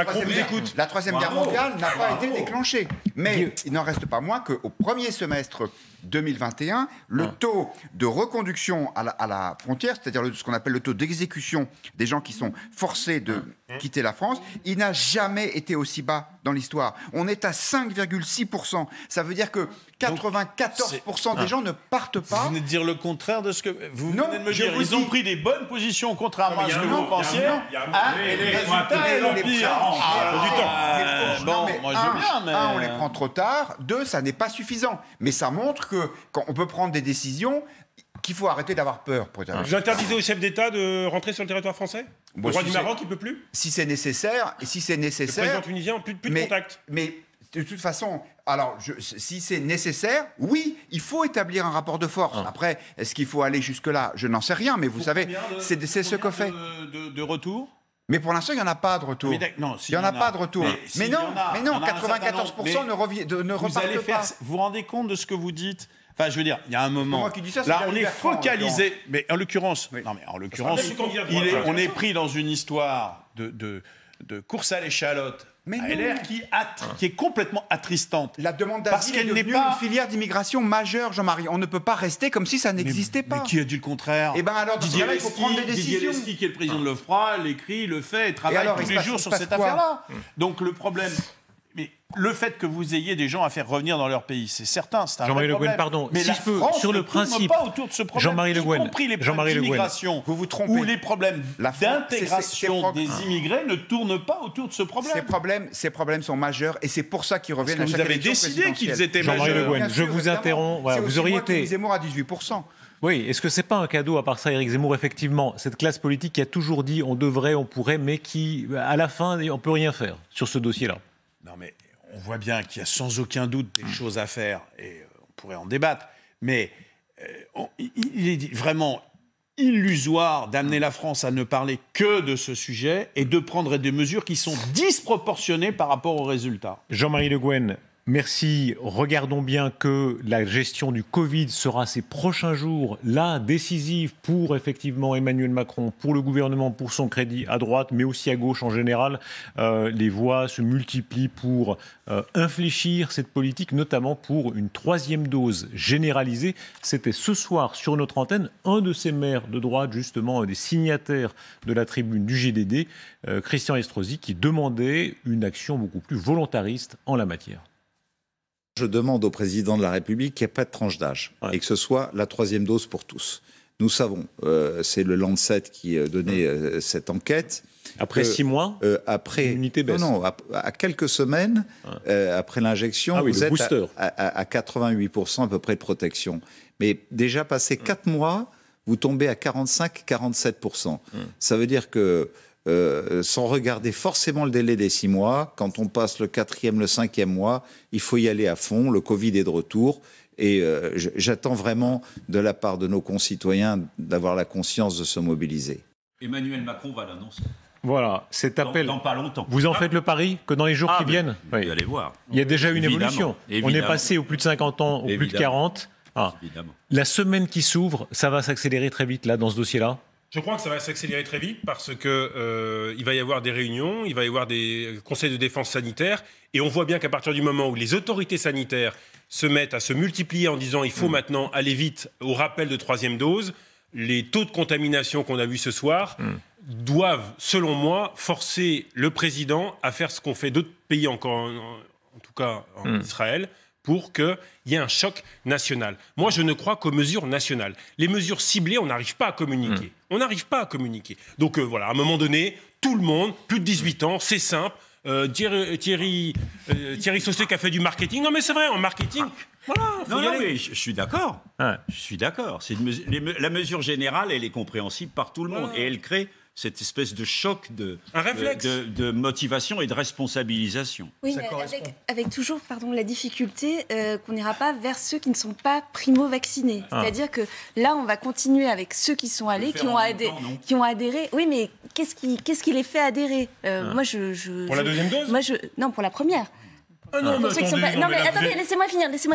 Troisième Guerre mondiale n'a pas été déclenchée. Mais il n'en reste pas moins qu'au premier semestre 2021, le taux de reconduction à la frontière, c'est-à-dire ce qu'on appelle le taux d'exécution des gens qui sont forcés de quitter la France, il n'a jamais été aussi bas dans l'histoire. On est à 5,6%. Ça veut dire que 94% des gens ne partent pas. Vous venez de dire le contraire de ce que vous venez de me dire. Ils ont pris des bonnes positions, contrairement à ce que vous pensiez. Et les résultats, c'est pire. Moi je veux bien, mais... on les prend trop tard. 2, ça n'est pas suffisant. Mais ça montre que quand on peut prendre des décisions, qu'il faut arrêter d'avoir peur. Vous interdisez au chef d'État de rentrer sur le territoire français? Le roi du Maroc, il ne peut plus? Si c'est nécessaire. Le président tunisien, plus de contact. Mais de toute façon, alors, si c'est nécessaire, oui, il faut établir un rapport de force. Après, est-ce qu'il faut aller jusque-là? Je n'en sais rien, mais vous savez, c'est ce qu'on fait. De retour? Mais pour l'instant, il n'y en a pas de retour. Il n'y en a pas de retour. Mais non, 94% ne repartent pas. Vous vous rendez compte de ce que vous dites? Enfin, je veux dire, il y a un moment. Là, on est focalisé. Mais en l'occurrence, on est pris dans une histoire de course à l'échalote. À LR qui est complètement attristante. La demande d'asile est devenue une filière d'immigration majeure, Jean-Marie. On ne peut pas rester comme si ça n'existait pas. Mais qui a dit le contraire? Eh bien alors, Didier Lesky, il faut prendre des décisions. Didier Lesky, qui est le président de l'OFPRA, l'écrit, le fait, et travaille tous les jours sur cette affaire-là. Donc le problème... Mais le fait que vous ayez des gens à faire revenir dans leur pays, c'est certain, c'est un Jean-Marie vrai Le Guen, problème. pardon, Mais si la je peux, France sur le ne tourne principe, pas autour de ce problème, Jean-Marie Le Guen, y compris les problèmes Jean-Marie Le Guen, d'immigration vous trompez. ou les problèmes d'intégration des immigrés ne tournent pas autour de ce problème. Ces problèmes sont majeurs et c'est pour ça qu'ils reviennent Parce que à chaque vous avez élection décidé qu'ils étaient Jean-Marie Le majeurs. Guen, je vous interromps. Voilà, vous auriez été Zemmour à 18%. Oui, est-ce que c'est pas un cadeau à part ça, Éric Zemmour, effectivement, cette classe politique qui a toujours dit on devrait, on pourrait, mais qui, à la fin, on peut rien faire sur ce dossier-là? Non, mais on voit bien qu'il y a sans aucun doute des choses à faire et on pourrait en débattre. Mais il est vraiment illusoire d'amener la France à ne parler que de ce sujet et de prendre des mesures qui sont disproportionnées par rapport aux résultats. Jean-Marie Le Guen, merci. Regardons bien que la gestion du Covid sera ces prochains jours là décisive pour effectivement Emmanuel Macron, pour le gouvernement, pour son crédit à droite, mais aussi à gauche en général. Les voix se multiplient pour infléchir cette politique, notamment pour une 3e dose généralisée. C'était ce soir sur notre antenne un de ces maires de droite, justement, des signataires de la tribune du JDD, Christian Estrosi, qui demandait une action beaucoup plus volontariste en la matière. Je demande au président de la République qu'il n'y ait pas de tranche d'âge et que ce soit la 3e dose pour tous. Nous savons, c'est le Lancet qui donnait cette enquête. Après 6 mois, l'immunité baisse. Non, à quelques semaines après l'injection, vous êtes à 88% à peu près de protection. Mais déjà passé 4 mois, vous tombez à 45-47%. Ça veut dire que sans regarder forcément le délai des 6 mois, quand on passe le 4e, le 5e mois, il faut y aller à fond. Le Covid est de retour. Et j'attends vraiment de la part de nos concitoyens d'avoir la conscience de se mobiliser. Emmanuel Macron va l'annoncer. Voilà, cet appel. Dans pas longtemps. Vous en faites le pari que dans les jours qui viennent, vous allez voir. Il y a déjà une évolution. Évidemment. On est passé au plus de 50 ans, au plus de 40. La semaine qui s'ouvre, ça va s'accélérer très vite là dans ce dossier-là. Je crois que ça va s'accélérer très vite parce que il va y avoir des réunions, il va y avoir des conseils de défense sanitaire, et on voit bien qu'à partir du moment où les autorités sanitaires se mettent à se multiplier en disant il faut maintenant aller vite au rappel de 3e dose, les taux de contamination qu'on a vus ce soir doivent, selon moi, forcer le président à faire ce qu'ont fait d'autres pays, en tout cas en Israël, pour qu'il y ait un choc national. Moi, je ne crois qu'aux mesures nationales. Les mesures ciblées, on n'arrive pas à communiquer. On n'arrive pas à communiquer. Donc voilà, à un moment donné, tout le monde, plus de 18 ans, c'est simple. Thierry Sausset qui a fait du marketing. Non mais c'est vrai, en marketing, voilà. Non, mais je suis d'accord. Je suis d'accord. La mesure générale, elle est compréhensible par tout le monde. Et elle crée cette espèce de choc de motivation et de responsabilisation. Oui, mais avec toujours la difficulté qu'on n'ira pas vers ceux qui ne sont pas primo-vaccinés. C'est-à-dire que là, on va continuer avec ceux qui sont allés, qui ont adhéré. Oui, mais qu'est-ce qui les fait adhérer Moi, pour la 2e dose Non, pour la première. Non, mais attendez, laissez-moi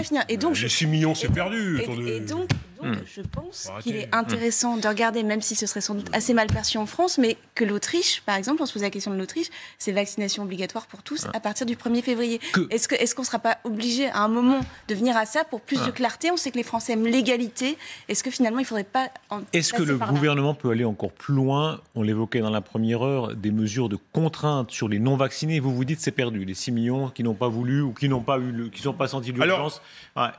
finir. Et donc, les 6 millions, c'est perdu. Et donc, je pense qu'il est intéressant de regarder, même si ce serait sans doute assez mal perçu en France, mais que l'Autriche, par exemple, on se pose la question de l'Autriche, c'est vaccination obligatoire pour tous à partir du 1er février. Est-ce qu'on ne sera pas obligé à un moment de venir à ça pour plus de clarté? On sait que les Français aiment l'égalité. Est-ce que finalement, il ne faudrait pas Est-ce que le gouvernement peut aller encore plus loin? On l'évoquait dans la première heure, des mesures de contrainte sur les non-vaccinés. Vous vous dites c'est perdu, les 6 millions qui n'ont pas voulu ou qui n'ont pas senti l'urgence.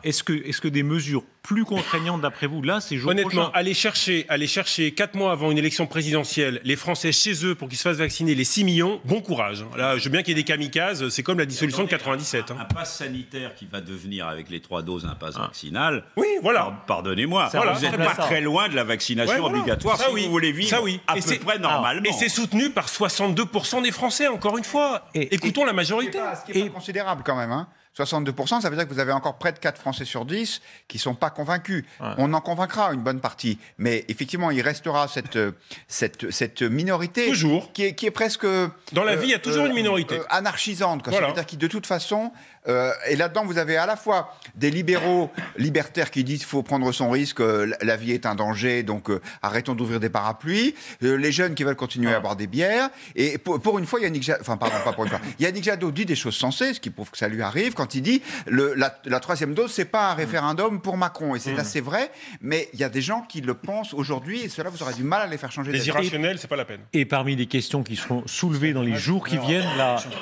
Est-ce que des mesures plus contraignantes d'après vous, là, c'est jour honnêtement, prochain. aller chercher 4 mois avant une élection présidentielle les Français chez eux pour qu'ils se fassent vacciner les 6 millions, bon courage. Là, je veux bien qu'il y ait des kamikazes, c'est comme la dissolution de 97. Un pass sanitaire qui va devenir, avec les 3 doses, un pass vaccinal. Oui, voilà. Pardonnez-moi, vous n'êtes pas très loin de la vaccination obligatoire si vous voulez vivre à peu près normalement. Et c'est soutenu par 62% des Français, encore une fois. Écoutons la majorité. Ce qui est pas considérable quand même, hein. 62%, ça veut dire que vous avez encore près de 4 Français sur 10 qui ne sont pas convaincus. On en convaincra une bonne partie. Mais effectivement, il restera cette minorité qui est presque... Dans la vie, il y a toujours une minorité. Anarchisante. Ça veut dire que de toute façon, Et là-dedans, vous avez à la fois des libéraux libertaires qui disent qu'il faut prendre son risque, la vie est un danger, donc arrêtons d'ouvrir des parapluies. Les jeunes qui veulent continuer à boire des bières. Et pour une fois, Yannick Jadot, enfin pardon, pas pour une fois, Yannick Jadot dit des choses sensées, ce qui prouve que ça lui arrive, quand il dit la troisième dose, c'est pas un référendum pour Macron. Et c'est assez vrai, mais il y a des gens qui le pensent aujourd'hui, et cela, vous aurez du mal à les faire changer d'avis. Les irrationnels, c'est pas la peine. Et parmi les questions qui seront soulevées dans les jours qui viennent,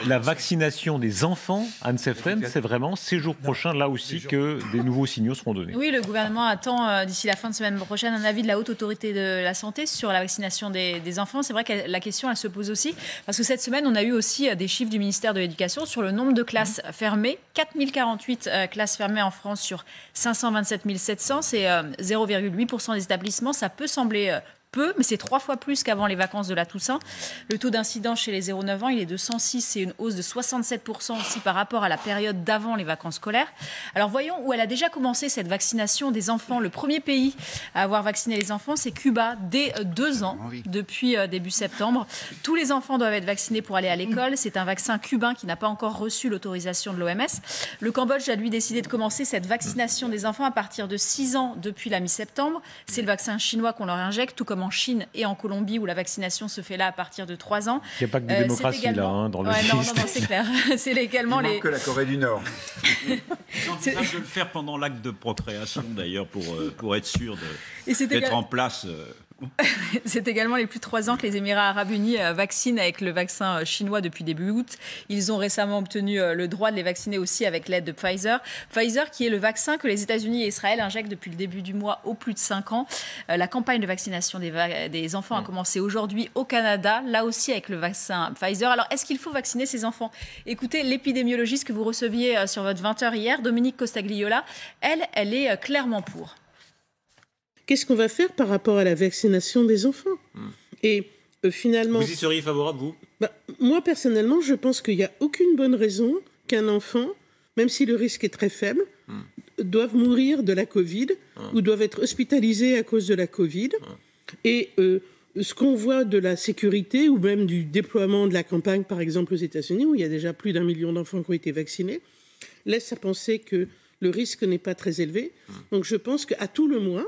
la vaccination des enfants, Anne Sefren, c'est vraiment ces jours prochains, là aussi, que des nouveaux signaux seront donnés. Oui, le gouvernement attend d'ici la fin de semaine prochaine un avis de la Haute Autorité de la Santé sur la vaccination des enfants. C'est vrai que la question, elle se pose aussi, parce que cette semaine, on a eu aussi des chiffres du ministère de l'Éducation sur le nombre de classes fermées. 4048 classes fermées en France sur 527 700, c'est 0,8% des établissements. Ça peut sembler peu, mais c'est 3 fois plus qu'avant les vacances de la Toussaint. Le taux d'incidence chez les 0-9 ans, il est de 106, c'est une hausse de 67% aussi par rapport à la période d'avant les vacances scolaires. Alors voyons où elle a déjà commencé cette vaccination des enfants. Le premier pays à avoir vacciné les enfants, c'est Cuba, dès 2 ans, depuis début septembre. Tous les enfants doivent être vaccinés pour aller à l'école. C'est un vaccin cubain qui n'a pas encore reçu l'autorisation de l'OMS. Le Cambodge a lui décidé de commencer cette vaccination des enfants à partir de 6 ans depuis la mi-septembre. C'est le vaccin chinois qu'on leur injecte, tout comme en Chine et en Colombie, où la vaccination se fait là à partir de 3 ans. Il n'y a pas que de démocratie également... là, dans le non, c'est clair. C'est également les... que la Corée du Nord. J'envisage de le faire pendant l'acte de procréation, d'ailleurs, pour être sûr d'être en place... C'est également les plus de 3 ans que les Émirats arabes unis vaccinent avec le vaccin chinois depuis début août. Ils ont récemment obtenu le droit de les vacciner aussi avec l'aide de Pfizer. Pfizer qui est le vaccin que les États-Unis et Israël injectent depuis le début du mois aux plus de 5 ans. La campagne de vaccination des enfants a commencé aujourd'hui au Canada, là aussi avec le vaccin Pfizer. Alors, est-ce qu'il faut vacciner ces enfants? Écoutez, l'épidémiologiste que vous receviez sur votre 20h hier, Dominique Costagliola, elle est clairement pour. Qu'est-ce qu'on va faire par rapport à la vaccination des enfants? Et finalement... Vous y seriez favorable, vous? Moi, personnellement, je pense qu'il n'y a aucune bonne raison qu'un enfant, même si le risque est très faible, doive mourir de la Covid ou doive être hospitalisé à cause de la Covid. Et ce qu'on voit de la sécurité ou même du déploiement de la campagne, par exemple aux États-Unis, où il y a déjà plus d'1 million d'enfants qui ont été vaccinés, laisse à penser que le risque n'est pas très élevé. Donc je pense qu'à tout le moins,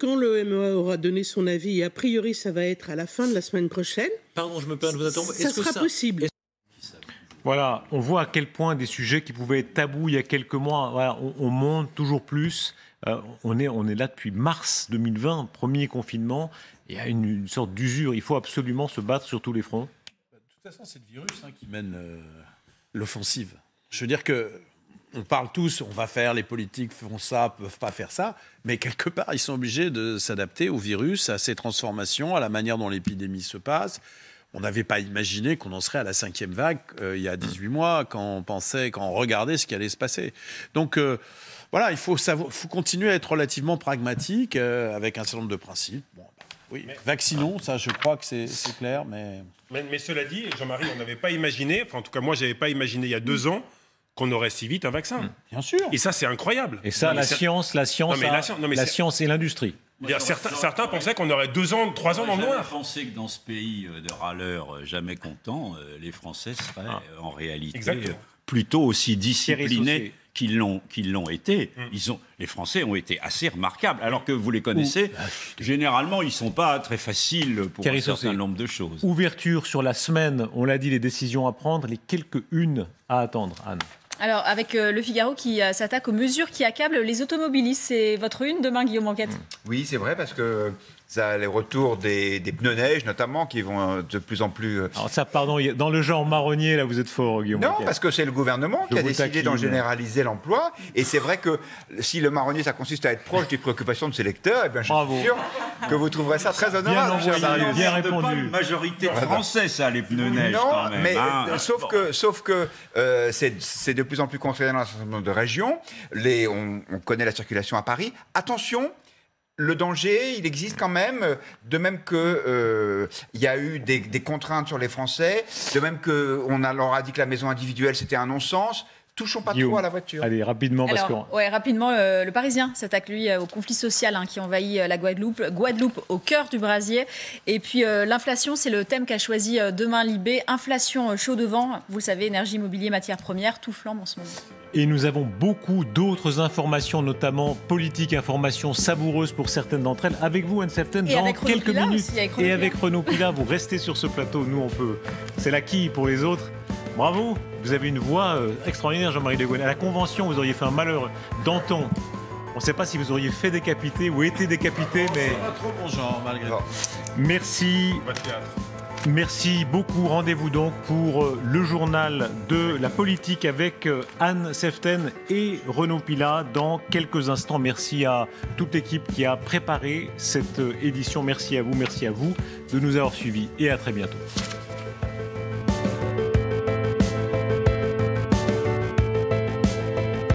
quand l'OMA aura donné son avis, et a priori ça va être à la fin de la semaine prochaine. Pardon, je me permets de vous attendre. Ça sera possible. Voilà, on voit à quel point des sujets qui pouvaient être tabous il y a quelques mois, voilà, on monte toujours plus. On est là depuis mars 2020, premier confinement. Il y a une sorte d'usure. Il faut absolument se battre sur tous les fronts. De toute façon, c'est le virus qui mène l'offensive. Je veux dire que on parle tous, on va faire, les politiques font ça, peuvent pas faire ça, mais quelque part, ils sont obligés de s'adapter au virus, à ses transformations, à la manière dont l'épidémie se passe. On n'avait pas imaginé qu'on en serait à la 5e vague il y a 18 mois, quand on regardait ce qui allait se passer. Donc voilà, il faut continuer à être relativement pragmatique, avec un certain nombre de principes. Bon, oui, vaccinons, ça je crois que c'est clair, mais... Mais cela dit, Jean-Marie, on n'avait pas imaginé, enfin en tout cas moi, je n'avais pas imaginé il y a 2 ans, qu'on aurait si vite un vaccin. Bien sûr. Et ça, c'est incroyable. Et ça, la science et l'industrie. Certains pensaient qu'on aurait 2 ans, 3 ans dans le noir. Je pensais que dans ce pays de râleurs jamais contents, les Français seraient en réalité plutôt aussi disciplinés qu'ils l'ont été. Les Français ont été assez remarquables, alors que vous les connaissez. Généralement, ils ne sont pas très faciles pour un certain nombre de choses. Ouverture sur la semaine, on l'a dit, les décisions à prendre, les quelques-unes à attendre, Anne. Alors, avec Le Figaro qui s'attaque aux mesures qui accablent les automobilistes. C'est votre une demain, Guillaume Banquette? Oui, c'est vrai, parce que ça, les retours des pneus neige, notamment, qui vont de plus en plus... Alors ça, pardon, dans le genre marronnier, là, vous êtes fort, Guillaume Non, Banquette. parce que c'est le gouvernement qui a décidé d'en généraliser l'emploi. Et c'est vrai que si le marronnier, ça consiste à être proche des préoccupations de ses lecteurs, eh bien, je suis sûr que vous trouverez ça très honorable, cher Darius. Bien répondu. Pas une majorité de Français, ça, les pneus neige, quand même. Mais sauf que c'est de plus en plus contraignant dans un certain nombre de régions. On connaît la circulation à Paris. Attention, le danger, il existe quand même, de même qu'il y a eu des contraintes sur les Français, de même qu'on leur a dit que la maison individuelle, c'était un non-sens. touchons pas Guillaume, trop à la voiture. Allez, rapidement, parce que... Rapidement, le Parisien s'attaque, lui, au conflit social qui envahit la Guadeloupe. Guadeloupe au cœur du brasier. Et puis, l'inflation, c'est le thème qu'a choisi demain Libé. Inflation chaud devant. Vous le savez, énergie, immobilier, matières premières, tout flambe en ce moment. Et nous avons beaucoup d'autres informations, notamment politiques, informations savoureuses pour certaines d'entre elles, avec vous, Anne Seften, dans quelques minutes. Et avec Renaud Pila, vous restez sur ce plateau. Nous, on peut. C'est la quille pour les autres. Bravo, vous avez une voix extraordinaire, Jean-Marie Le Guen. À la Convention, vous auriez fait un malheur. Danton, on ne sait pas si vous auriez fait décapiter ou été décapité, mais... C'est pas trop bon genre, malgré tout. Merci. Merci beaucoup. Rendez-vous donc pour le journal de la politique avec Anne Seften et Renaud Pila dans quelques instants. Merci à toute l'équipe qui a préparé cette édition. Merci à vous de nous avoir suivis et à très bientôt.